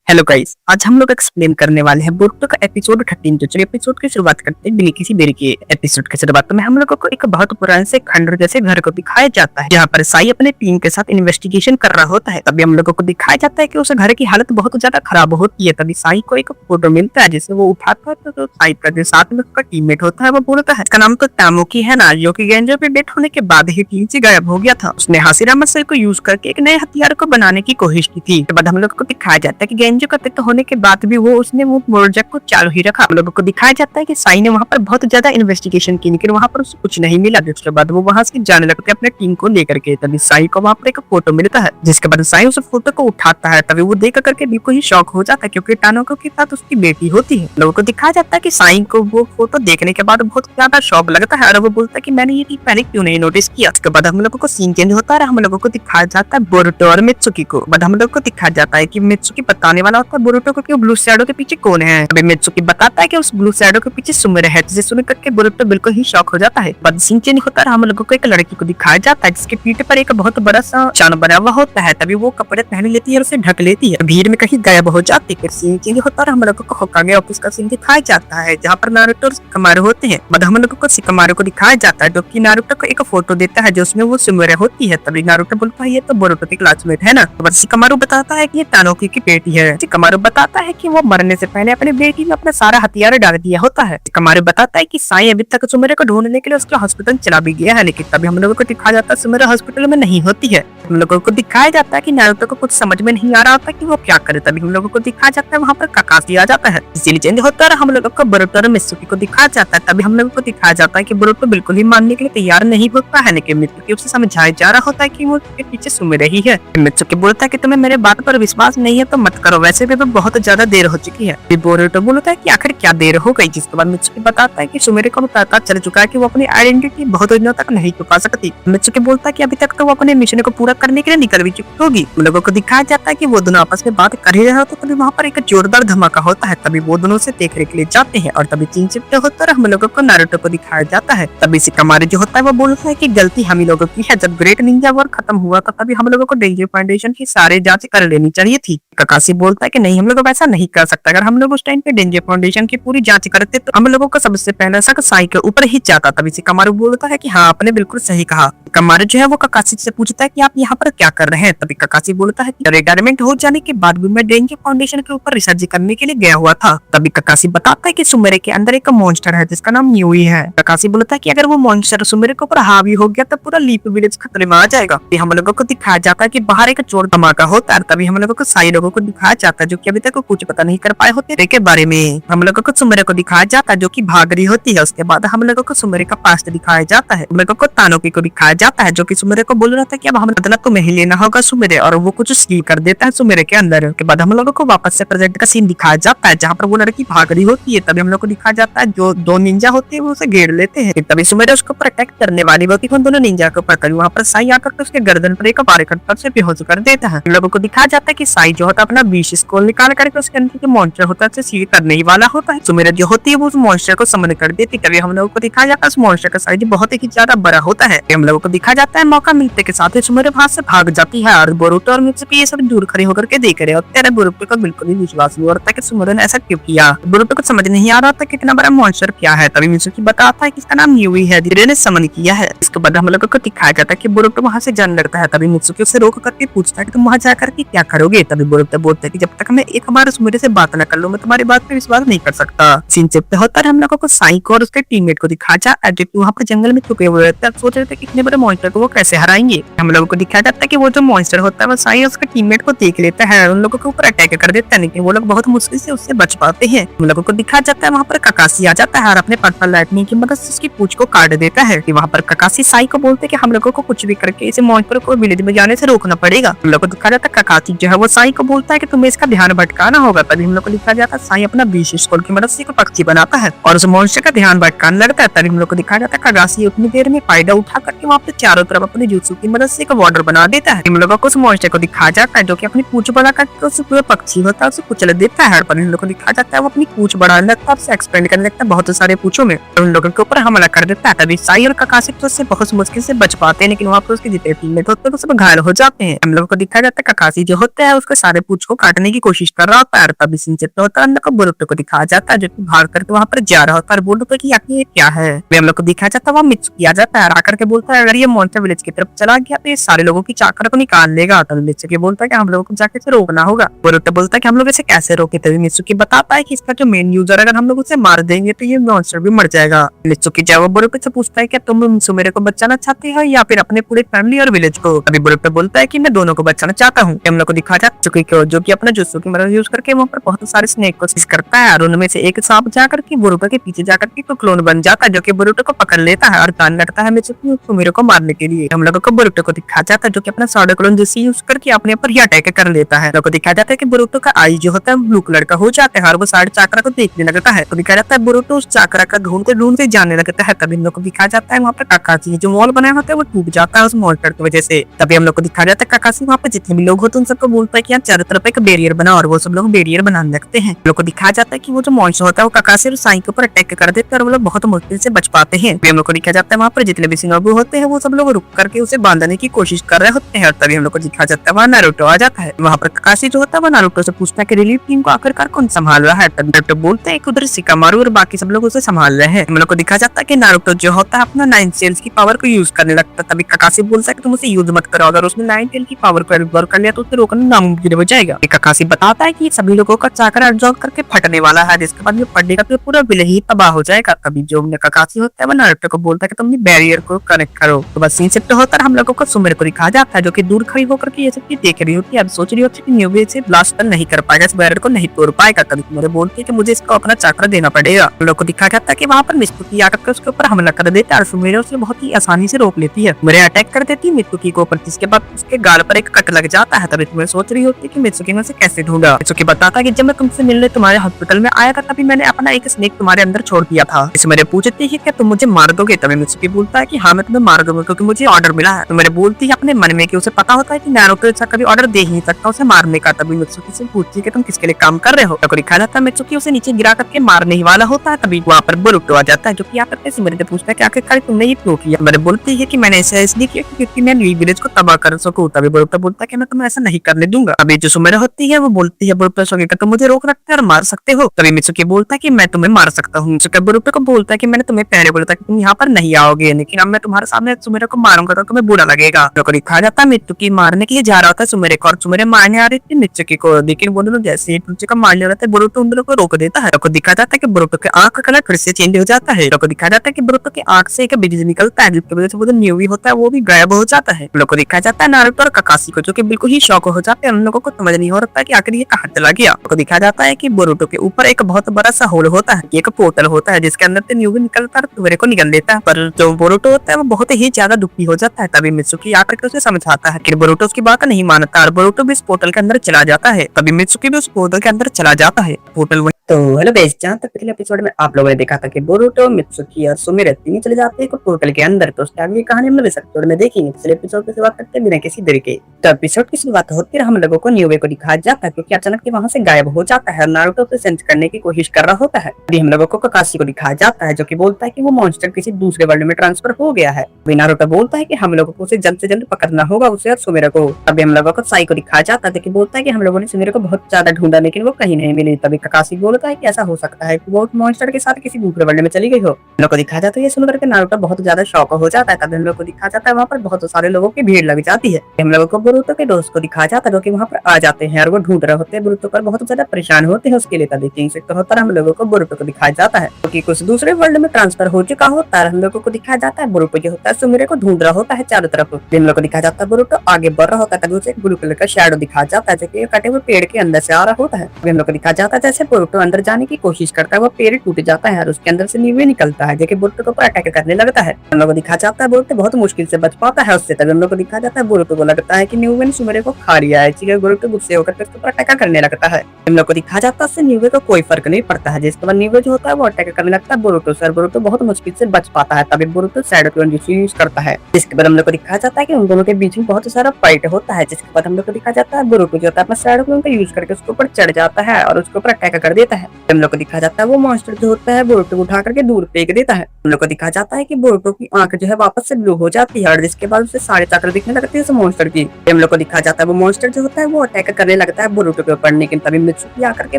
Hello guys, आज हम लोग एक्सप्लेन करने वाले हैं बोरुतो का एपिसोड 13। तो चलिए एपिसोड की शुरुआत करते हैं बिना किसी देरी के। एपिसोड की शुरुआत में हम लोगों को एक बहुत पुराने से खंडर जैसे घर को दिखाया जाता है, जहाँ पर साई अपने टीम के साथ इन्वेस्टिगेशन कर रहा होता है। तभी हम लोगों को दिखाया जाता है कि उस घर की हालत बहुत ज्यादा खराब होती है। तभी साई को एक फोटो मिलता है जिसे वो उठाता है, तो साई का जो साथ में उसका टीममेट होता है वो बोलता है इसका नाम तो तामुकी है ना, जो कि गेंजो पे डेथ होने के बाद ही टीम से गायब हो गया था। उसने हाशिरामा सेल को यूज करके एक नए हथियार को बनाने की कोशिश की थी। उसके बाद हम लोगों को दिखाया जाता है कि गेंजो का डेथ होने के बाद भी उसने वो प्रोजेक्ट को चालू ही रखा। हम लोगों को दिखाया जाता है कि साई ने वहाँ पर बहुत ज्यादा इन्वेस्टिगेशन की, लेकिन वहाँ पर उसे कुछ नहीं मिला। जिसके बाद वो वहाँ से जाने लगते अपने टीम को लेकर के। तभी साई को वहाँ पर एक फोटो मिलता है, जिसके बाद साई उस फोटो को उठाता है। तभी वो देख करके बिल्कुल ही शॉक हो जाता है, क्योंकि टानुको के साथ उसकी बेटी होती है। लोगों को दिखाया जाता है कि साई को वो फोटो देखने के बाद बहुत ज्यादा शॉक लगता है और वो बोलता है कि मैंने ये चीज पहले क्यों नहीं नोटिस किया। उसके बाद हम लोगों को सीन चेंज होता है, हम लोगों को दिखाया जाता है बोरुतो और मित्सुकी को। बाद हम लोगों को दिखाया जाता है कि मित्सुकी बताने वाला होता है बोरुतो को कि ब्लू शैडो के पीछे कौन है। अभी मित्सुकी बताता है कि उस ब्लू शैडो के पीछे सुमिरे है, जिसे सुन करके बोरुतो बिल्कुल ही शॉक हो जाता है। बाद सीन चेंज होता है, हम लोगों को एक लड़की को दिखाया जाता है जिसके पीठ पर एक बहुत बड़ा सा निशान बना हुआ होता है। तभी वो कपड़े पहन लेती है और उसे ढक लेती है, भीड़ में कहीं गायब हो जाती है। फिर सीन चेंज होता है, हम लोगों को होकागे ऑफिस का सीन दिखाया जाता है, जहाँ पर नारुतो और शिकामारु होते हैं। बाद हम लोगों को शिकामारु को दिखाया जाता है, जो कि नारुतो को एक फोटो देता है जिसमें वो सुमिरे होती है। तभी नारुतो बोलता है ये तो बोरुतो की क्लासमेट है ना। तो शिकामारु बताता है कि ये तानुकी की बेटी है। शिकामारु बताता है कि वो मरने से पहले अपने बेटी में अपना सारा हथियार डाल दिया होता है। शिकामारु बताता है कि साई अभी तक सुमिरे को ढूंढने के लिए उसके हॉस्पिटल चला भी गया है, लेकिन तभी हम लोगों को दिखाया जाता है सुमिरे हॉस्पिटल में नहीं होती है। हम लोगों को दिखाया जाता है कि नारुतो को कुछ समझ में नहीं आ रहा था कि वो क्या करे। तभी हम लोगों को दिखाया जाता है वहाँ पर काकाशी आ जाता है। इसीलिए चेंज होता है, हम लोगों को बोरुतो और मित्सुकी को दिखाया जाता है। तभी हम लोगों को दिखाया जाता है कि बोरुतो बिल्कुल ही मानने के लिए तैयार नहीं होता है, लेकिन मित्सुकी उसे समझाया जा रहा होता है कि वो उसके पीछे सुमिरे ही है। मित्सुकी बोलता है कि तुम्हें मेरे बात पर विश्वास नहीं है तो मत करो, वैसे भी बहुत ज्यादा देर हो चुकी है। बोरुतो बोलता है कि आखिर क्या देर हो गई। जिसके बाद मित्सुकी बताता है कि सुमिरे को पता चल चुका है कि वो अपनी आइडेंटिटी बहुत दिनों तक नहीं छुपा सकती। मित्सुकी बोलता है कि अभी तक तो वो अपने मिशन को पूरा करने के लिए निकल भी चुकी होगी। हम लोगों को दिखाया जाता है कि वो दोनों आपस में बात कर ही रहे होते, तभी वहाँ पर एक जोरदार धमाका होता है। तभी वो दोनों से देखने के लिए जाते हैं और तभी चीन चिपटे होता है, हम लोगों को नारुतो को दिखाया जाता है। तभी शिकामारु जो होता है वो बोलता है कि गलती हम ही लोगों की है। जब ग्रेट निंजा वॉर खत्म हुआ था तभी हम लोगों को डेंजर फाउंडेशन की सारे जांच कर लेनी चाहिए थी। काकाशी बोलता है कि नहीं, हम लोग वैसा नहीं कर सकता। अगर हम लोग उस टाइम पे डेंजर फाउंडेशन की पूरी जांच करते तो हम लोगों को सबसे पहले शक साई के ऊपर ही जाता। तभी शिकामारु बोलता है कि हाँ, आपने बिल्कुल सही कहा। शिकामारु जो है वो काकाशी से पूछता है कि आप यहाँ पर क्या कर रहे हैं। तभी काकाशी बोलता है कि रिटायरमेंट हो जाने के बाद भी मैं डेंजर फाउंडेशन के ऊपर रिसर्च करने के लिए गया हुआ था। तभी काकाशी बताता है कि सुमिरे के अंदर एक मॉन्स्टर है जिसका नाम न्यूई है। काकाशी बोलता है कि अगर वो मॉन्स्टर सुमिरे के ऊपर हावी हो गया तो पूरा लीप विलेज खतरे में आ जाएगा। हम लोगों को दिखाया जाता है कि बाहर एक चोर धमाका होता है। तभी हम लोगों को साई लोगों को दिखाया जाता है, जो कि अभी तक कुछ पता नहीं कर पाए होते के बारे में। हम लोगों को सुमिरे को दिखाया जाता है जो कि भाग रही होती है। उसके बाद हम लोगों को सुमिरे का पास्ट दिखाया जाता है। हम लोगों को तानुकी को दिखाया जाता है, जो कि सुमिरे को बोल रहा था कि अब हम बदला तुम्हें ही लेना होगा सुमिरे, और वो कुछ स्टील कर देता है सुमिरे के अंदर। उसके बाद हम लोगों को वापस से प्रेजेंट का सीन दिखाया जाता है, जहाँ पर वो लड़की भाग रही होती है। तभी हम लोग को दिखाया जाता है जो दो निंजा होते हैं वो उसे घेर लेते हैं। तभी सुमिरे उसको प्रोटेक्ट करने वाली होती है, दोनों निंजा को पकड़ वहाँ पर साई आकर उसके गर्दन पर एक बार कट्टर से बेहोश कर देता है। हम लोगों को दिखाया जाता है कि साई जो होता है अपना विश स्कोल निकाल करके उसके अंदर जो मॉन्स्टर होता है उसे सील करने ही वाला होता है। सुमिरे जो होती है वो उस मॉन्स्टर को समन कर देती है। तभी हम लोगों को दिखाया जाता है उस मॉन्स्टर का साइज बहुत ही ज्यादा बड़ा होता है। हम लोगों को दिखाया जाता है मौका मिलते के साथ ही सुमिरे वहां से भाग जाती है और बोरुतो और मित्सुकी ये सब दूर खड़े होकर के देख रहे होते हैं। बोरुतो को बिल्कुल भी विश्वास नहीं हो रहा था कि सुमिरे ने ऐसा क्यों किया। बोरुतो को समझ नहीं आ रहा था कितना बड़ा मॉन्स्टर क्या है। तभी मित्सुकी बताता है कि इसका नाम न्यूई है, जिसने ने समन किया है। इसके बाद हम लोगों को दिखाया जाता है कि बोरुतो वहां से जाने लगता है। तभी मित्सुकी उसे रोक करके पूछता है कि तुम वहां जाकर के क्या करोगे। तभी बोरुतो बोलता है कि जब तक मैं एक बार सुमिरे से बात न कर लूं मैं तुम्हारी बात पे विश्वास नहीं कर सकता। सीन चिपते होता है, हम लोगों को साई को और उसके टीममेट को दिखाया जाता है जो वहाँ पर जंगल में छुपे हुए रहते हैं। सोच रहे थे कि इतने बड़े मॉन्स्टर को वो कैसे हराएंगे। हम लोगों को दिखाया जाता है कि वो जो मॉन्स्टर होता है वो साई और उसके टीममेट को देख लेता है, उन लोगों के ऊपर अटैक कर देता है, लेकिन वो लोग बहुत मुश्किल से उससे बच पाते हैं। हम लोगों को दिखाया जाता है वहाँ पर काकाशी आ जाता है और अपने पर्पल लाइटनिंग की मदद से उसकी पूंछ को काट देता है। वहाँ पर काकाशी साई को बोलते हैं कि हम लोगों को कुछ भी करके इसे मॉन्स्टर को विलेज में जाने से रोकना पड़ेगा। हम लोग को दिखाया जाता है काकाशी जो है वो साई को बोलता है कि तुम्हें इसका ध्यान भटकाना होगा। तभी हम लोग को दिखाया जाता है साई अपना विश स्कोल की मदद से एक पक्षी बनाता है और उस मॉन्स्टर का ध्यान भटकाने लगता है। तभी हम लोग को दिखाया जाता है काकाशी उतनी देर में फायदा उठा करके वहाँ पे चारों तरफ अपने jutsu की मदद से एक बॉर्डर बना देता है। हम लोगों को उस मॉन्स्टर को दिखाया जाता है जो कि अपनी पूंछ बढ़ा करके उस पूरे पक्षी होता है उसे कुचल देता है। पर हम लोग को दिखाया जाता है वो अपनी पूंछ बढ़ाने लगता है, एक्सपेंड करने लगता है बहुत सारे पूंछों में, और उन लोगों के ऊपर हमला कर देता है। तभी साई और काकाशी तो उससे बहुत मुश्किल से बच पाते हैं, लेकिन वहाँ पर उसके जितने टीममेट होते हैं वो सब घायल हो जाते हैं। हम लोगों को दिखाया जाता है काकाशी जो होता है उसके सारे पूंछ को काट काटने की कोशिश कर रहा होता है, और तभी सिंचेत होता है, हम लोग को बोरुतो को दिखाया जाता है जो कि भाग करके वहां पर जा रहा होता है और बोरुतो की आखिर ये क्या है वे हम लोग को दिखाया जाता है। वहाँ मित्सुकी आ जाता है और आकर के बोलता है अगर ये मॉन्स्टर विलेज की तरफ चला गया तो ये सारे लोगों की चाकर को निकाल लेगा। तभी मित्सुकी बोलता है कि हम लोगों को जाके इसे रोकना होगा। बोरुतो बोलता है कि हम लोग इसे कैसे रोके। तभी मित्सुकी बताता है कि इसका जो मेन यूजर अगर हम लोग उसे मार देंगे तो ये मॉन्स्टर भी मर जाएगा। मित्सुकी जवाब बोरुतो से पूछता है कि तुम सुमेरे को बचाना चाहते हो या फिर अपने पूरे फैमिली और विलेज को। अभी बोरुतो बोलता है कि मैं दोनों को बचाना चाहता हूँ। हम लोग को दिखा जा चुकी जो कि अपना जुत्सु की मदद यूज करके वहाँ पर बहुत सारे स्नेक को सीज करता है और उनमें से एक सांप जाकर के बोरुतो के पीछे जाकर के क्लोन बन जाता है जो कि बोरुतो को पकड़ लेता है और प्लान करता है मित्सुकी सुमेरे को मारने के लिए। हम लोगों को बोरुतो को दिखा जाता है जो कि अपना शैडो क्लोन जुत्सु यूज करके अपने ऊपर ही अटैक कर लेता है। लोगों को दिखाया जाता है कि बोरुतो का आई जो होता है ब्लू कलर का हो जाता है और वो सारे चाकरा को देखने लगता है। तो दिखाया जाता है बोरुतो उस चाकरा का ढूंढते जाने लगता है। तभी हम लोग को दिखाया जाता है वहाँ पर काकाशी जो मॉल बनाया होता है वो टूट जाता है उस मॉन्स्टर की वजह से। तभी हम लोग को दिखाया जाता है काकाशी वहाँ पर जितने भी लोग होते हैं उन सबको बोलता है कि यहाँ चारों तरफ एक बैरियर बना और वो सब लोग बैरियर बनाने लगते हैं। लोग को दिखाया जाता है कि वो जो मॉन्स्टर होता है वो काकाशी और साई के ऊपर अटैक कर देते हैं और वो लोग बहुत मुश्किल से बच पाते हैं। हम लोग को दिखाया जाता है वहाँ पर जितने भी शिनोबु होते हैं वो सब लोग रुक करके उसे बांधने की कोशिश कर रहे होते हैं। और तभी हम लोग को दिखाया जाता है वहाँ नारुतो आ जाता है। वहाँ पर काकाशी जो होता है वो नारुतो से पूछता है कि रिलीफ टीम को आखिरकार कौन संभाल रहा है। तभी नारुतो बोलते हैं कि उधर शिकामारू और बाकी सब लोग उसे संभाल रहे हैं। हम लोग को दिखाया जाता है कि नारुतो जो होता है अपना 9 सेल्स की पावर को यूज करने लगता है। तभी काकाशी बोलता है कि तुम उसे यूज मत करो, अगर उसने 9 सेल की पावर को एब्जॉर्ब कर लिया तो उसे रोकना नामुमकिन हो जाएगा। काकाशी बताता है कि सभी लोगों का चाकरा एब्जॉर्ब करके फटने वाला है जिसके बाद ये फटने का तो पूरा विलेज ही तबाह हो जाएगा। तभी जो काकाशी होता है वो नारुतो को बोलता है कि तुम बैरियर को कनेक्ट करो। तो बस सीन शिफ्ट होता है हम लोगों को सुमेरे को दिखाया जाता है जो कि दूर खड़ी होकर के ये सब चीज देख रही होती है। अब सोच रही होती है कि न्यूबे से ब्लास्ट नहीं कर पाएगा, इस बैरियर को नहीं तोड़ पाएगा। तभी सुमेरे बोलती है कि मुझे इसको अपना चाकरा देना पड़ेगा। हम लोग को दिखाया जाता है कि वहाँ पर मित्सुकी आकर के उसके ऊपर हमला कर देता है और सुमेरे उसे बहुत ही आसानी से रोक लेती है। सुमेरे अटैक कर देती है मित्सुकी को ऊपर जिसके बाद उसके गाल पर एक कट लग जाता है। तभी सुमेरे सोच रही होती है कि मित्सुकी ने उसे कैसे ढूंढा। मित्सुकी बताता है कि जब मैं तुमसे मिलने तुम्हारे हॉस्पिटल में आया था तभी मैंने अपना एक स्नेक तुम्हारे अंदर छोड़ दिया था। सुमेरे पूछती है कि क्या तुम मुझे मार दोगे। तभी मित्सुकी बोलता है कि हाँ मैं तुम्हें मार दूंगा क्योंकि मुझे ऑर्डर मिला है। सुमेरे बोलती है अपने मन में कि उसे पता होता है कि नारुतो ऐसा कभी ऑर्डर दे ही नहीं सकता उसे मारने का। तभी मित्सुकी से पूछती है कि तुम किसके लिए काम कर रहे हो। तो दिखाया जाता है मित्सुकी उसे नीचे गिरा करके मारने ही वाला होता है। तभी वहाँ पर बोरुतो आ जाता है जो कि आकर के सुमेरे से पूछता है कि आखिरकार तुमने ये क्यों किया। सुमेरे बोलती है कि मैंने ऐसा इसलिए किया क्योंकि मैं न्यू विलेज को तबाह कर सकूं। तभी बोरुतो बोलता है कि मैं तुम्हें ऐसा नहीं करने दूंगा। अभी जो सुमेरे होती है वो बोलती है बोरुतो से तुम मुझे रोक रखते और मार सकते हो। तभी मित्सुकी बोलता है कि मैं तुम्हें मार सकता हूँ। मित्सुकी बोरुतो को बोलता है कि मैंने तुम्हें पहले बोला था कि तुम यहाँ पर नहीं आओगे लेकिन अब मैं तुम्हारे सामने सुमेरे को मारूंगा तो तुम्हें बुरा लगेगा। दिखाया जाता है मित्सुकी मारने के लिए जा रहा था सुमेरे को और सुमेरे मारने आ रही थी मित्सुकी को, लेकिन वो दोनों जैसे एक दूसरे का मारने रहते बोरुतो उन दोनों को रोक देता है। दिखाया जाता है कि बोरुतो के आंख का कलर फिर से चेंज हो जाता है। दिखाया जाता है कि बोरुतो की आंख से एक बिजली निकलता है जिसकी वजह से वो जो न्यूवी होता है वो भी गायब हो जाता है। लोग को दिखाया जाता है नारुतो और काकाशी को जो कि बिल्कुल ही शौक हो जाते हैं। उन लोगों को समझ नहीं हो रहा कि आखिर ये कहाँ चला गया। तो दिखाया जाता है कि बोरुतो के ऊपर एक बहुत बड़ा सा होल होता है, एक पोर्टल होता है जिसके अंदर से न्यूवी निकलता है सुमेरे को निकल लेता है। पर जो बोरुतो होता है वो बहुत ही ज्यादा दुखी हो जाता है। तभी मित्सुकी आकर के उसे समझाता है कि बोरुतो उसकी बात नहीं मानता और बोरुतो भी इस पोर्टल के अंदर चला जाता है। तभी मित्सुकी भी उस पोर्टल के अंदर चला जाता है। पोर्टल तो हेलो बेस, जहाँ तक पिछले एपिसोड में आप लोगों ने देखा था कि बोरुतो, मित्सुकी और सुमेरे तीनों चले जाते हैं पोर्टल के अंदर, तो उसकी आगे कहानी हम लोग इस एपिसोड में देखेंगे। पिछले एपिसोड की शुरुआत करते बिना किसी देरी के। तो एपिसोड की शुरुआत होती है हम लोगों को न्यूवे को दिखाया जाता है क्योंकि अचानक से वहाँ से गायब हो जाता है। नारुतो उसे सेंस करने की कोशिश कर रहा होता है। अभी हम लोगों को काकाशी को दिखाया जाता है जो कि बोलता है कि वो मॉन्स्टर किसी दूसरे वर्ल्ड में ट्रांसफर हो गया है। अभी नारुतो बोलता है कि हम लोगों को उसे जल्द से जल्द पकड़ना होगा, उसे और सुमेरे को। अभी हम लोगों को साई को दिखाया जाता है कि बोलता है कि हम लोगों ने सुमेरे को बहुत ज्यादा ढूंढा लेकिन वो कहीं नहीं मिली। तभी काकाशी बोलता है कि ऐसा हो सकता है कि वो मॉन्स्टर के साथ किसी दूसरे वर्ल्ड में चली गई हो। हम लोग को दिखाया जाता है ये सुनकर के नारुतो बहुत ज्यादा शौक हो जाता है। तभी हम लोग को दिखाया जाता है वहाँ पर बहुत सारे लोगों की भीड़ लग जाती है। हम लोगों को बोरुतो के दोस्त को दिखाया जाता है जो कि वहाँ पर आ जाते हैं और वो ढूंढ रहे होते हैं बोरुतो पर, बहुत ज्यादा परेशान होते हैं उसके लिए। तभी किंग सेक्टर होता है हम लोगों को बोरुतो को दिखाया जाता है क्योंकि कुछ दूसरे वर्ल्ड में ट्रांसफर हो चुका होता है। हम लोगों को दिखाया जाता है बोरुतो जो होता है सुमेरे को ढूंढ रहा होता है चारों तरफ। हम लोग को दिखाया जाता है बोरुतो आगे बढ़ रहा होता है। तभी उसे एक ब्लू कलर का शैडो दिखाया जाता है जो कि कटे हुए पेड़ के अंदर से आ रहा होता है। हम लोग को दिखाया जाता है जैसे बोरुतो अंदर जाने की कोशिश करता है वो पेड़ टूट जाता है और उसके अंदर से न्यूवे निकलता है जो कि बोरुतो को ऊपर अटैक करने लगता है। हम लोग को दिखाया जाता है बोरुतो बहुत मुश्किल से बच पाता है उससे। तभी हम लोग को दिखाया जाता है बोरुतो को लगता है कि न्यूवे ने सुमेरे को खा लिया है, इसलिए बोरुतो गुस्से होकर उसके ऊपर अटैक करने लगता है। हम लोग को दिखाया जाता है उससे न्यूवे को कोई फर्क नहीं पड़ता है, जिसके बाद न्यूवे जो होता है वो अटैक करने लगता है बोरुतो से। बोरुतो बहुत मुश्किल से बच पाता है। तभी बोरुतो शैडो क्लोन यूज करता है। जिसके बाद हम लोग को दिखाया जाता है कि उन दोनों के बीच में बहुत सारा फाइट होता है। जिसके बाद हम लोग को दिखाया जाता है बोरुतो जो होता है अपना शैडो क्लोन का यूज करके उसके ऊपर चढ़ जाता है और उसके ऊपर अटैक कर देता जाता है। हम लोग को दिखाया जाता है वो मॉन्स्टर जो होता है बोरुटो को उठा करके दूर फेंक देता है। हम लोग को दिखाया जाता है कि बोरुटो की आंख जो है वापस से ब्लू हो जाती है और जिसके बाद उसे सारे चक्र दिखने लगते हैं उस मॉन्स्टर की। हम लोग को दिखाया जाता है वो मॉन्स्टर जो होता है वो अटैक करने लगता है बोरुटो के ऊपर, लेकिन तभी मित्सुकी आकर के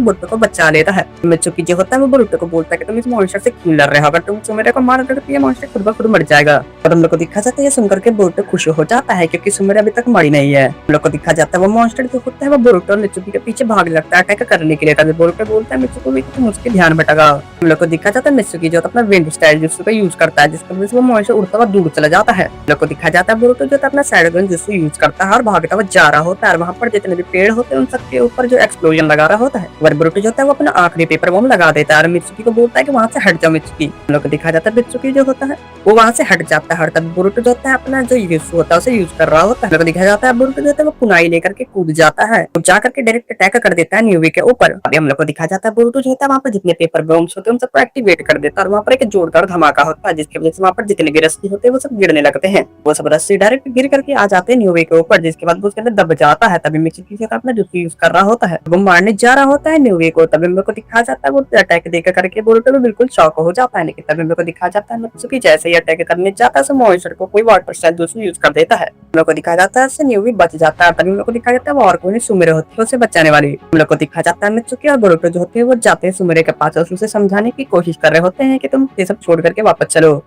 बोरुटो को बचा लेता है। मित्सुकी जो होता है वो बोरुटो को बोलता है कि तुम इस मॉन्स्टर से क्यों लड़ रहे हो, अगर तुम सुमेरे को मार दोगे तो ये मॉन्स्टर खुद ब खुद मर जाएगा। और हम लोग को दिखा जाता है ये सुनकर के बोरुटो खुश हो जाता है क्योंकि सुमेरे अभी तक मरी नहीं है। हम लोग को दिखा जाता है वो मॉन्स्टर जो होता है वो बोरुटो और मित्सुकी के पीछे भाग लगता है अटैक करने के लिए। तभी बोरुटो बोलता है मित्सुकी कि तुम उसके ध्यान भटका। हम लोग को दिखा जाता है मित्सुकी जो अपना विंड स्टाइल जिसको का यूज करता है जिसकी वजह से वो मॉन्स्टर उड़ता हुआ दूर चला जाता है। हम लोग को दिखा जाता है बोरुटो जो अपना साइड गन जिसको यूज करता है और भागता हुआ जा रहा होता है। वहां पर जितने भी पेड़ होते हैं उन सबके ऊपर जो एक्सप्लोजन लगा रहा होता है और बोरुटो जो होता है वो अपना आखिरी पेपर बम लगा देता है और मित्सुकी को बोलता है कि वहां से हट जाओ मित्सुकी। हम लोग को दिखा जाता है मित्सुकी जो होता है वो वहां से हट जाता है और तब बोरुटो जो होता है अपना जो यूज होता है उसे यूज कर रहा होता है। हम लोग को दिखा जाता है बोरुटो जो होता है वो कुनाई लेकर के कूद जाता है और जाकर के डायरेक्ट अटैक कर देता है न्यूवी के ऊपर। अभी हम लोग को दिखा जाता है बोरुटो जो होता है वहां पर जितने पेपर बम्स होते हैं उन सबको एक्टिवेट कर देता है और वहां पर एक जोरदार धमाका होता है जिसकी वजह से वहां पर जितने भी रस्सी होते हैं वो सब गिरने लगते हैं। वो सब रस्सी डायरेक्ट गिर करके आ जाते हैं न्यूवी के ऊपर जिसके बाद वो उसके अंदर दब जाता है। तभी मित्सुकी अपना जूता यूज कर रहा होता है वो मारने जा रहा होता है न्यूवी को। तभी हम लोग को दिखा जाता है वो अटैक देकर करके बोरुटो में बिल्कुल शॉक हो जाता है, लेकिन तभी हम लोग को दिखा जाता है मित्सुकी जैसे ही अटैक करने जाता है मॉन्स्टर को कोई वाटर स्टाइल दूसरी यूज कर देता है। हम लोग को दिखाया जाता है न्यूवी बच जाता है। तभी हम लोग को दिखाया जाता है वो और कोई सुमेरे होती है उसे बचाने वाली। हम लोग को दिखा जाता है मित्सुकी और बोरुटो जो होते हैं वो जाते हैं सुमेरे के पास और उसे समझाने की कोशिश कर रहे होते हैं कि तुम ये सब छोड़ करके वापस चलो।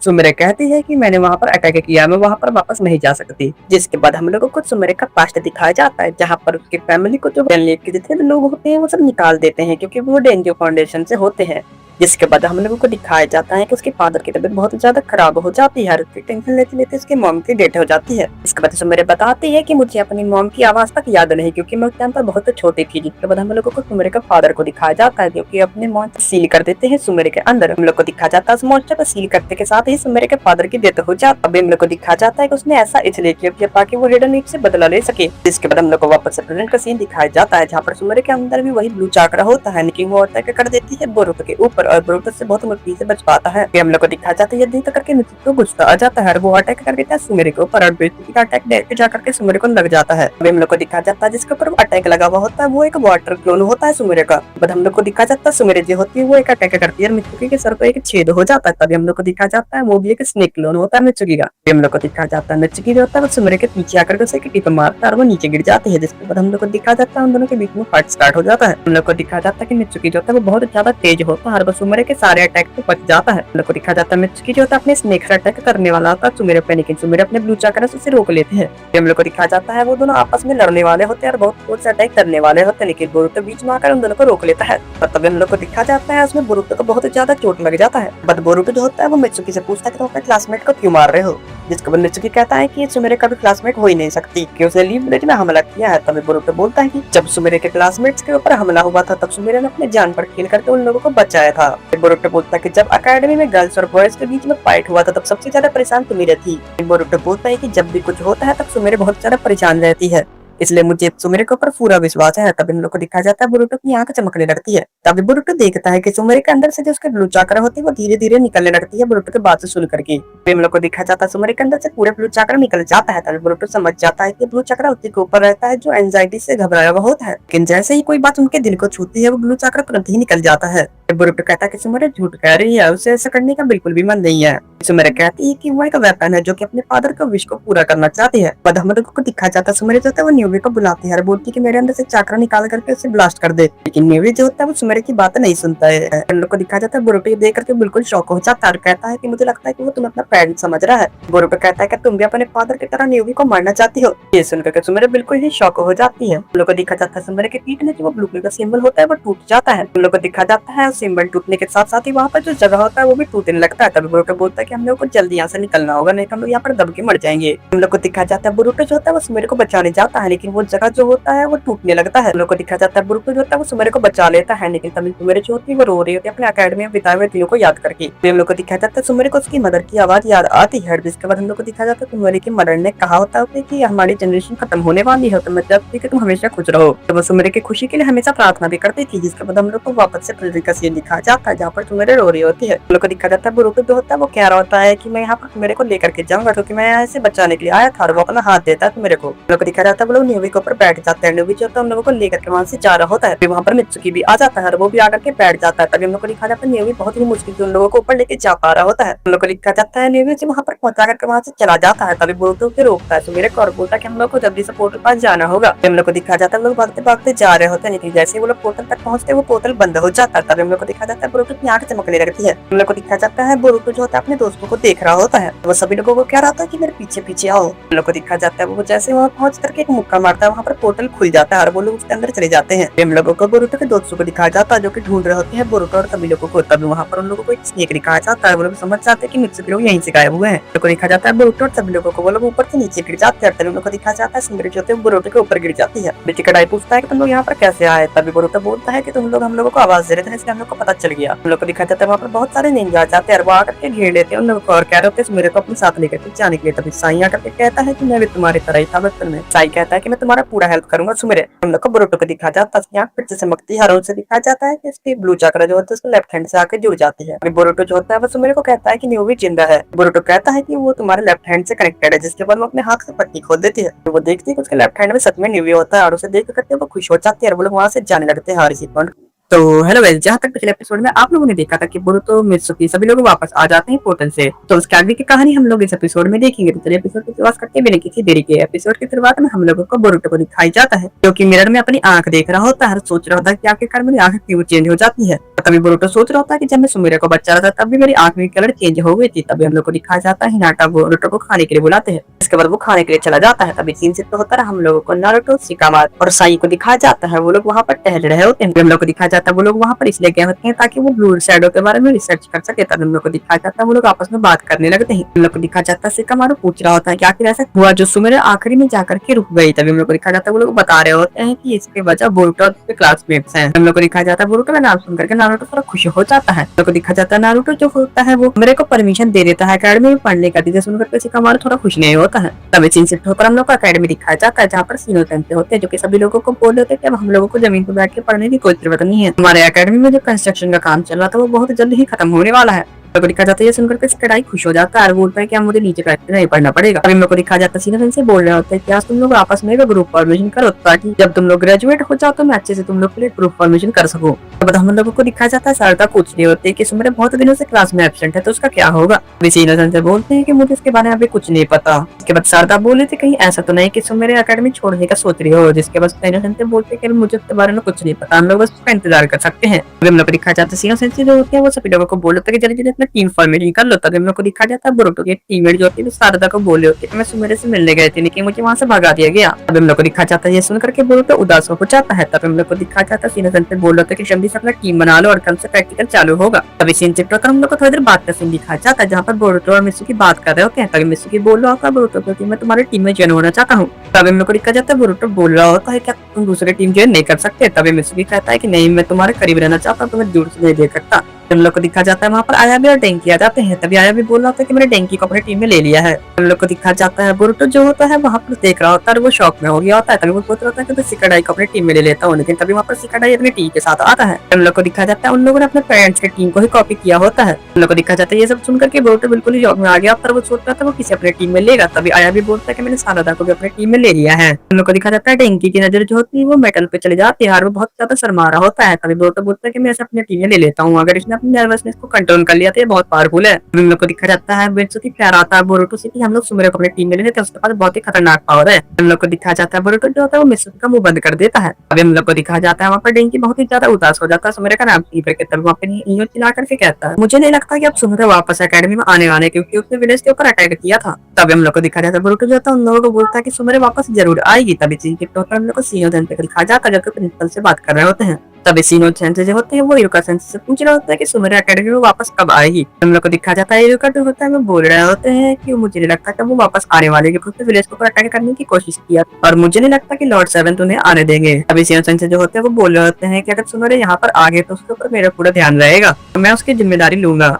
सुमेरे कहती है कि मैंने वहां पर अटैक किया, मैं वहां पर वापस नहीं जा सकती। जिसके बाद हम लोगों को सुमेरे का पास्ट दिखाया जाता है जहां पर उसकी फैमिली को जो के जितने लोग होते हैं वो सब निकाल देते हैं क्योंकि वो डेंजो फाउंडेशन से होते हैं। जिसके बाद हम लोगों को दिखाया जाता है कि उसके फादर की तबीयत बहुत ज्यादा खराब हो जाती है और उसकी टेंशन लेते लेते उसके मॉम की डेथ हो जाती है। इसके बाद सुमेरे बताती है कि मुझे अपनी मॉम की आवाज तक याद नहीं क्योंकि मैं उस टाइम पर बहुत छोटी थी। जिसके बाद हम लोगों को सुमेरे का फादर को दिखाया जाता है जो कि अपने मॉम सील कर देते हैं सुमेरे के अंदर। हम लोग को दिखाया जाता है उस मॉन्स्टर को सील करने के साथ ही सुमेरे के फादर की डेथ हो जाती है। अभी हम लोग को दिखाया जाता है कि उसने ऐसा इसलिए किया ताकि वो हिडन लीफ से बदला ले सके। जिसके बाद हम लोग को वापस से प्रेजेंट का सीन दिखाया जाता है जहाँ पर सुमेरे के अंदर भी वही ब्लू चाकरा होता है लेकिन वो अटैक कर देती है बोरुटो के ऊपर और बोरुटो से बहुत मुश्किल से बच पाता है। हम लोग को दिखाया जाता है ये करके मित्सुकी गुस्सा आ जाता है और वो अटैक कर देता है सुमेरे के ऊपर और मित्सुकी का अटैक डायरेक्ट जाकर के सुमेरे को लग जाता है। अभी हम लोग को दिखाया जाता है जिसके ऊपर अटैक लगा हुआ होता है वो एक वाटर क्लोन होता है सुमेरे का। बाद हम लोग को दिखाया जाता है सुमेरे जो होती है वो एक अटैक करती है और मित्सुकी के सर पर एक छेद हो जाता है। तभी हम लोग को दिखाया जाता है वो भी एक स्नेक क्लोन होता है मित्सुकी का। हम लोग को दिखाया जाता है मित्सुकी जो होता है वो सुमेरे के पीछे आकर के उसे टिप मारता है और वो नीचे गिर जाती है। जिसके बाद हम लोग को दिखाया जाता है उन दोनों के बीच में फाइट स्टार्ट हो जाता है। हम लोग को दिखाया जाता है कि मित्सुकी जो होता है वो बहुत ज्यादा तेज होता है और वो सुमेरे के सारे अटैक से बच जाता है। हम लोग को दिखाया जाता है मित्सुकी जो होता है अपने स्नेक से अटैक करने वाला होता है सुमेरे पे, लेकिन सुमेरे अपने ब्लू चाकरा से उसे रोक लेते हैं। हम लोग को दिखाया जाता है वो दोनों आपस में लड़ने वाले होते हैं और बहुत जोर से अटैक करने वाले होते हैं लेकिन बोरुटो बीच में आकर उन दोनों को रोक लेता है। तभी हम लोग को दिखाया जाता है उसमें बोरुटो को बहुत ज्यादा चोट लग जाता है। बट बोरुटो जो होता है वो मित्सुकी से पूछता है कि तुम अपने क्लासमेट को क्यों मार रहे हो। जिसके बाद मित्सुकी कहता है कि सुमेरे का भी क्लासमेट हो ही नहीं सकती कि उसने लीव विलेज में हमला किया है। तभी बोरुटो बोलता है कि जब सुमेरे के क्लासमेट्स के ऊपर हमला हुआ था तब सुमेरे ने अपने जान पर खेल करके उन लोगों को बचाया था। बोरुटो बोलता है कि जब अकेडमी में गर्ल्स और बॉयज के बीच में फाइट हुआ था तब सबसे ज्यादा परेशान सुमेरे थी। बोरुटो बोलता है कि जब भी कुछ होता है तब सुमेरे बहुत ज्यादा परेशान रहती है इसलिए मुझे सुमेरे के ऊपर पूरा विश्वास है। तभी हम लोग को दिखाया जाता है बोरुटो की आंख चमकने लगती है। तभी बोरुटो देखता है कि सुमेरे के अंदर से जो उसके ब्लू चाकरा होती है वो धीरे धीरे निकलने लगती है बोरुटो के बात सुन करके। हम लोग को दिखाया जाता है सुमेरे के अंदर से पूरे ब्लू चाकरा निकल जाता है। तभी बोरुटो समझ जाता है कि ब्लू चाकरा उसी के ऊपर रहता है जो एंजाइटी से घबराया हुआ होता है, लेकिन जैसे ही कोई बात उनके दिल को छूती है वो ब्लू चाकरा तुरंत ही निकल जाता है। बोरुटो कहता है कि सुमेरे झूठ कह रही है, उसे ऐसा करने का बिल्कुल भी मन नहीं है। सुमेरे कहती है कि वो एक वेपन है जो कि अपने फादर का विश को पूरा करना चाहती है। बाद हम लोग को दिखाया जाता है सुमेरे जो होता है वो न्यूवी को बुलाती है, बोलती है कि मेरे अंदर से चाकरा निकाल करके उसे ब्लास्ट कर दे, लेकिन न्यूवी जो होता है वो सुमेरे की बात नहीं सुनता है। हम लोग को दिखाया जाता है बोरुटो देख करके बिल्कुल शॉक हो जाता है और कहता है कि मुझे लगता है कि वो तुम अपना फ्रेंड समझ रहा है। बोरुटो कहता है कि तुम भी अपने फादर की तरह न्यूवी को मारना चाहती हो। ये सुनकर के सुमेरे बिल्कुल ही शॉक हो जाती है। हम लोग को दिखाया जाता है सुमेरे के पीठ में जो वो ब्लू कलर का सिंबल होता है वो टूट जाता है। हम लोग को दिखाया जाता है सिंबल टूटने के साथ साथ ही वहाँ पर जो जगह होता है वो भी टूटने लगता है। तभी बोरुटो बोलता है कि हम लोग को जल्दी यहाँ से निकलना होगा, नहीं तो हम लोग यहाँ पर दब के मर जाएंगे। हम लोग को दिखाया जाता है बोरुटो जो होता है वो सुमेरे को बचाने जाता है लेकिन वो जगह जो होता है वो टूटने लगता है। हम लोग को दिखाया जाता है बोरुटो जो होता है वो सुमेरे को बचा लेता है, लेकिन तभी सुमेरे जो होती है वो रो रही होती है अपने अकेडमी में बिताए हुए दिनों को याद करके। हम लोग को दिखाया जाता है सुमेरे को उसकी मदर की आवाज याद आती है। जिसके बाद हम लोग को दिखाया जाता है सुमेरे की मदर ने कहा होता है कि हमारी जनरेशन खत्म होने वाली है तो मतलब कि तुम हमेशा खुश रहो। तो वो सुमेरे की खुशी के लिए हमेशा प्रार्थना भी करती थी। जिसके बाद हम लोग को वापस से प्रेजेंट का सीन सीन दिखाया जाता है जहाँ पर सुमेरे रो रही होती है। हम लोग को दिखाया जाता है बोरुतो जो होता है वो कह रहा होता है कि मैं यहाँ पर मेरे को लेकर के जाऊंगा क्योंकि मैं यहाँ से बचाने के लिए आया था और वो अपना हाथ देता है मेरे को। हम लोग को दिखाया जाता है वो लोग न्यूवी के ऊपर बैठ जाते हैं। न्यूवी जो होता है हम लोगों को लेकर के वहाँ से जा रहा होता है। वहाँ पर मित्सुकी भी आ जाता है और वो भी आकर के बैठ जाता है। तभी हम लोग को दिखाया जाता है न्यूवी बहुत ही मुश्किल से उन लोगों को ऊपर लेके जा पा रहा होता है। हम लोग को दिखाया जाता है न्यूवी से वहाँ पर पहुंचा करके वहाँ से चला जाता है। तभी बोरुतो उसे रोकता है सुमेरे को और बोलता है कि हम लोग को जल्दी से पोर्टल पास जाना होगा। हम लोग को दिखाया जाता है लोग भागते भागते जा रहे होते हैं लेकिन जैसे वो लोग पोर्टल तक पहुंचते वो पोर्टल बंद हो जाता है। तभी हम लोग को दिखाया जाता है बोरुतो की आंख चमकने लगती है। हम लोग को दिखाया जाता है बोरुतो जो होता है अपने दोस्तों को देख रहा होता है। वो सभी लोगों को कह रहा था कि मेरे पीछे पीछे आओ। हम लोग को दिखाया जाता है वो जैसे वहाँ पहुंच करके एक मुक्का मारता है वहाँ पर पोर्टल खुल जाता है और वो लोग उसके अंदर चले जाते हैं। हम लोगों को बोरुतो के दोस्तों को दिखाया जाता है जो कि ढूंढ रहे होते हैं बोरुतो और सभी लोगों को। तभी वहाँ पर उन लोगों को एक स्नेक दिखाया जाता है। वो लोग समझ जाते हैं कि मित्सुकी लोग यहीं से गायब हुए हैं। तो दिखाया जाता है बोरुतो और सभी लोगों को वो लोग ऊपर से नीचे गिर जाते हैं। तभी उन लोगों को दिखाया जाता है सुमेरे जो होते हैं बोरुतो के ऊपर गिर जाती है। बीच कड़ाई पूछता है कि तुम लोग यहाँ पर कैसे आए। तभी बोरुतो बोलता है कि तुम लोग हम लोगों को आवाज दे रहे थे इसलिए हम लोग को पता चल गया। हम लोग को दिखाया जाता है वहाँ पर बहुत सारे निंजा जाते हैं और वो आकर के घेर लेते हैं उन लोगों को और कह रहे होते हैं सुमेरे को अपने साथ लेकर के जाने के लिए। तभी साई आकर के कहता है कि मैं भी तुम्हारी तरह ही था बचपन में। साई कहता है कि मैं तुम्हारा पूरा हेल्प करूंगा सुमेरे। हम लोग को बोरुतो को दिखाया जाता है उसकी आंख फिर से चमकती है और उनसे दिखाया जाता है कि इसकी ब्लू चक्र जो होता है उसको लेफ्ट हैंड से आकर जुड़ जाती है। बोरुतो जो होता है वो सुमेरे को कहता है कि न्यूवी जिंदा है। बोरुतो कहता है कि वो तुम्हारे लेफ्ट हैंड से कनेक्टेड है जिसके बाद वो अपने हाथ से पट्टी खोल देती है। तो वो देखती है कि उसके लेफ्ट हैंड में सच में न्यूवी होता है और उसे देख करके वो खुश हो जाती है और वो लोग वहाँ से जाने लगते हैं हर पॉइंट। तो हेलो गाइस, जहाँ तक पिछले एपिसोड में आप लोगों ने देखा था कि बोरुतो मित्सुकी सभी लोग वापस आ जाते हैं पोर्टल से, तो उसके आगे की कहानी हम लोग इस एपिसोड में देखेंगे। तो चलिए एपिसोड की शुरुआत करते बिना किसी देरी के। एपिसोड की शुरुआत में हम लोगों को बोरुतो को दिखाई जाता है जो कि मिरर में अपनी आंख देख रहा होता है और सोच रहा होता है कि आखिरकार मेरी आंख क्यों चेंज हो जाती है। तभी बोरुतो सोच रहा होता है कि जब मैं सुमेरे को बच्चा रहा था तब भी मेरी आंख में कलर चेंज हो गई थी। तभी हम लोग को दिखाया जाता है हिनाटा बोरुतो को खाने के लिए बुलाते हैं। इसके बाद वो खाने के लिए चला जाता है। तभी सीन शिफ्ट होता है हम लोगों को नारुतो, शिकामा और साई को दिखाया जाता है। वो लोग वहाँ पर टहल रहे होते हैं। हम लोग को दिखाया जाता है वो लोग वहाँ पर इसलिए गए होते हैं ताकि वो ब्लू शैडो के बारे में रिसर्च कर सके। तब हम लोग को दिखाया जाता है वो लोग आपस में बात करने लगते हैं। हम लोग को दिखाया जाता है शिकामारू पूछ रहा होता है कि आखिर ऐसा हुआ जो सुमेरे आखिरी में जाकर के रुक गई। तभी हम लोग को दिखाया जाता है वो लोग बता रहे होते हैं कि इसके वजह बोरुतो और उसके क्लासमेट्स हैं। हम लोग को दिखाया जाता है बोरुतो का नाम सुनकर के नारुतो थोड़ा खुश हो जाता है। हम लोग को दिखाया जाता है नारुतो जो होता है वो मेरे को परमिशन दे देता है अकेडमी में पढ़ने का, जिसे सुनकर के शिकामारू थोड़ा खुश नहीं होता है। तभी सीन शिफ्ट होकर हम लोग को अकेडमी दिखाया जाता है जहाँ पर सीनो सेंसे होते हैं जो कि सभी लोगों को बोल रहे थे कि अब हम लोगों को जमीन पर बैठ के पढ़ने की कोई जरूरत नहीं है। हमारे अकेडमी में जो कंस्ट्रक्शन का काम चल रहा था वो बहुत जल्द ही खत्म होने वाला है। तो दिखा जाता है ये सुनकर के कड़ाई खुश हो जाता है और बोलता है कि मुझे नीचे बैठकर नहीं पढ़ना पड़ेगा। अभी मेरे को दिखा जाता है सीनो सेंसे बोल रहे होते हैं कि आज तुम लोग आपस में ग्रुप फॉर्मेशन करो ताकि जब तुम लोग ग्रेजुएट हो जाओ तो मैं अच्छे से तुम लोग के लिए ग्रुप फॉर्मेशन कर सकूं। तो हम लोगों को दिखाया जाता है शारदा पूछ रही होती है कि सुमेरे बहुत दिनों से क्लास में एब्सेंट है तो उसका क्या होगा। अभी सीनो सेंसे बोलते हैं कि मुझे इसके बारे में अभी कुछ नहीं पता। इसके बाद शारदा बोले थे कहीं ऐसा तो नहीं कि सुमेरे अकेडमी छोड़ने का सोच रही हो। जिसके बाद सीनो सेंसे बोलते हैं कि मुझे इसके बारे में कुछ नहीं पता, हम लोग बस उसका इंतजार कर सकते हैं। अभी हम लोग को दिखाया जाता है सीनो सेंसे जो होती है वो सभी लोगों को बोलते हैं कि जल्दी अपना टीम फॉर्मेशन कर लो। तभी हम लोग को दिखा जाता है बोरुतो के टीममेट जो होती है शारदा को बोले होती है मैं सुमेरे से मिलने गए थे लेकिन मुझे वहां से भगा दिया गया। तभी हम लोग को दिखा जाता है ये सुनकर के बोरुतो उदास हो जाता है। तभी हम लोग को दिखा जाता है सीनो सेंसे बोल रहे थे कि जल्दी से अपना टीम बना लो और कल से प्रैक्टिकल चालू होगा। तभी सीन शिफ्ट होकर हम लोग को थोड़ी देर बात का सीन दिखाया जाता है जहाँ पर बोरुतो और मित्सुकी बात कर रहे होते हैं। तभी मित्सुकी बोल रहा होता है बोरुतो को कि मैं तुम्हारी टीम में ज्वाइन होना चाहता हूँ। तभी हम लोग को दिखा जाता है बोरुतो बोल रहा होता है क्या तुम दूसरे टीम ज्वाइन नहीं कर सकते। तभी मित्सुकी कहता है कि नहीं मैं तुम्हारे करीब रहना चाहता हूँ, तुम्हें दूर से नहीं देख सकता। हम लोग को दिखा जाता है वहाँ पर आयाबी और डेंकी आ जाते हैं। तभी आयाबी बोल रहा होता है कि मैंने डेंकी को अपनी टीम में ले लिया है। हम लोग को दिखा जाता है बोरुतो जो होता है वहाँ पर देख रहा होता है और वो शॉक में हो गया होता है। तभी वो सोच रहा होता है कि मैं शिकाडाई को अपनी टीम में ले लेता हूँ, लेकिन तभी वहाँ पर शिकाडाई अपनी टीम के साथ आता है। हम लोग को दिखा जाता है उन लोगों ने अपने पेरेंट्स की टीम को ही कॉपी किया होता है। हम लोग को दिखा जाता है ये सब सुनकर के बोरुतो बिल्कुल ही शॉक में आ गया और वो सोच रहा था वो किसी अपने टीम में लेगा। तभी आयाबी बोलता है कि मैंने शारदा को भी अपनी टीम में ले लिया है। हम लोग को दिखा जाता है डेंकी की नजर जो होती है वो मेटल पे चली जाती है और वो बहुत ज्यादा शर्मा रहा होता है। तभी बोरुतो बोलता है कि मैं इसे अपनी टीम में ले लेता हूँ, अगर इसने अपनी नर्वसनेस को कंट्रोल कर लिया तो ये बहुत पावरफुल है। हम लोग को दिखा जाता है मित्सुकी प्यार आता है बोरुतो से कि हम लोग सुमेरे को अपनी टीम में ले लेते हैं, उसके पास बहुत ही खतरनाक पावर है। हम लोग को दिखाया जाता है बोरुतो जो होता है वो मित्सुकी का मुंह बंद कर देता है। अभी हम लोग को दिखाया जाता है वहाँ पर डेंकी बहुत ही ज्यादा उदास हो जाता है सुमेरे का नाम सुन करके। तब वहाँ पे इयो चिल्ला करके कहता है मुझे नहीं लगता कि अब सुमेरे वापस अकेडमी में आने वाले क्योंकि उसने विलेज के ऊपर अटैक किया था। तभी हम लोग को दिखाया जाता है बोरुतो जो होता है उन लोगों को बोलता है कि सुमेरे वापस जरूर आएगी। तभी हम लोग को सीनो सेंसे दिखाया जाता है जो कि प्रिंसिपल से बात कर रहे होते हैं। तभी सीनो सेंसे जो होते हैं वो इरुका सेंसे से पूछ रहा होता है कि सुमेरे अकेडमी में वापस कब आएगी। हम लोग को दिखा जाता है इरुका जो होता है वो बोल रहे होते हैं कि मुझे नहीं लगता कि वो वापस आने वाले क्योंकि विलेज को अटैक करने की कोशिश किया और मुझे नहीं लगता कि लॉर्ड सेवेंथ उन्हें आने देंगे। अभी सीनो सेंसे जो होते हैं वो बोल रहे होते हैं कि अगर सुमेरे यहाँ पर आ गए तो उसके ऊपर मेरा पूरा ध्यान रहेगा, तो मैं उसकी जिम्मेदारी लूंगा।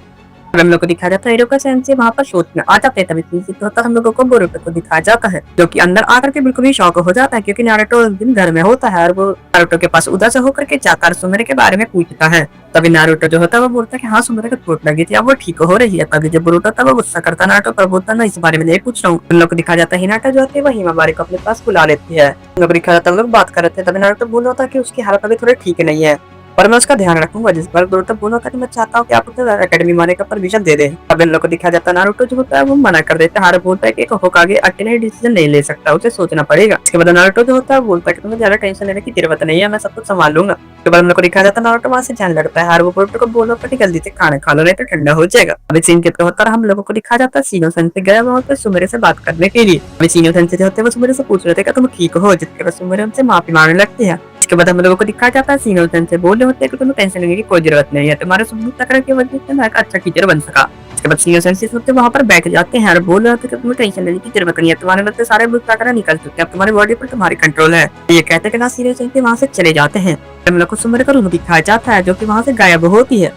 अब हम लोग को दिखाया जाता है हीरो का सेंसे वहाँ पर सोच में आ जाते हैं। तभी तो होता है हम लोगों को बोरुतो को दिखाया जाता है, जो कि अंदर आकर के बिल्कुल ही शौक हो जाता है, क्योंकि नारुतो उस दिन घर में होता है और वो नारुतो के पास उदास होकर के जाता है सुमिरे के बारे में पूछता है। तभी नारुतो जो होता है वो बोलता है कि हाँ सुमिरे को चोट लगी थी, अब वो ठीक हो रही है। तभी जब बोरुतो था वो गुस्सा करता नारुतो पर, बोलता ना इस बारे में नहीं पूछ रहा हूँ। उन लोग को दिखाया जाता है हिनाटा जो होती है वो हिमाबारी को अपने पास बुला लेती है। उन लोग को दिखाया जाता है, हम लोग बात कर रहे थे। तभी नारुतो बोल रहा था कि उसकी हालत अभी थोड़ी ठीक नहीं है और मैं उसका ध्यान रखूंगा। जिस पर बोरुतो बोल रहा था कि मैं चाहता हूँ कि आप उसे एकेडमी मारने का परमिशन दे दें। अब इन लोग को दिखाया जाता है नारुतो जो होता है वो मना कर देता है। हारे बोलता है कि होकागे अकेले डिसीजन नहीं ले सकता, उसे सोचना पड़ेगा। इसके बाद नारुतो जो होता है बोलता है कि तुम्हें ज्यादा टेंशन लेने की जरूरत नहीं है, मैं सब कुछ संभाल लूंगा। उसके बाद हम लोग को दिखाया जाता है नारुतो वहां से जाने लगता है। हारे वो बोरुतो को बोल रहा था कि जल्दी से खाना खा लो नहीं तो ठंडा हो जाएगा। अभी सीन के होता है हम लोगों को दिखाया जाता है सीनो सेंसे गया वहां पे सुमिरे से बात करने के लिए। अभी सीनो सेंसे जो होते हैं वो सुमिरे से पूछ रहे थे कि तुम ठीक हो, जिसके बाद सुमिरे उनसे माफी मांगने लगती है। इसके बाद हम लोगों को दिखाया जाता है सीनो सेंसे बोल रहे होते हैं कि तुम्हें टेंशन लेने की कोई जरूरत नहीं है, तुम्हारे सुबह तक की वजह से मैं एक अच्छा टीचर बन सका। इसके बाद सीनियर सेंसे होते वहां पर बैठ जाते हैं और बोल रहे थे कि तुम्हें टेंशन लेने की जरूरत नहीं है, तुम्हारे अंदर से सारे बुरा निकल चुके हैं, अब तुम्हारी बॉडी पर तुम्हारी कंट्रोल है। ये कहते कि सीनियर सेंसे वहां से चले जाते हैं। हम लोग को सुमिरे का रूम दिखाया जाता है जो कि वहां से गायब होती है।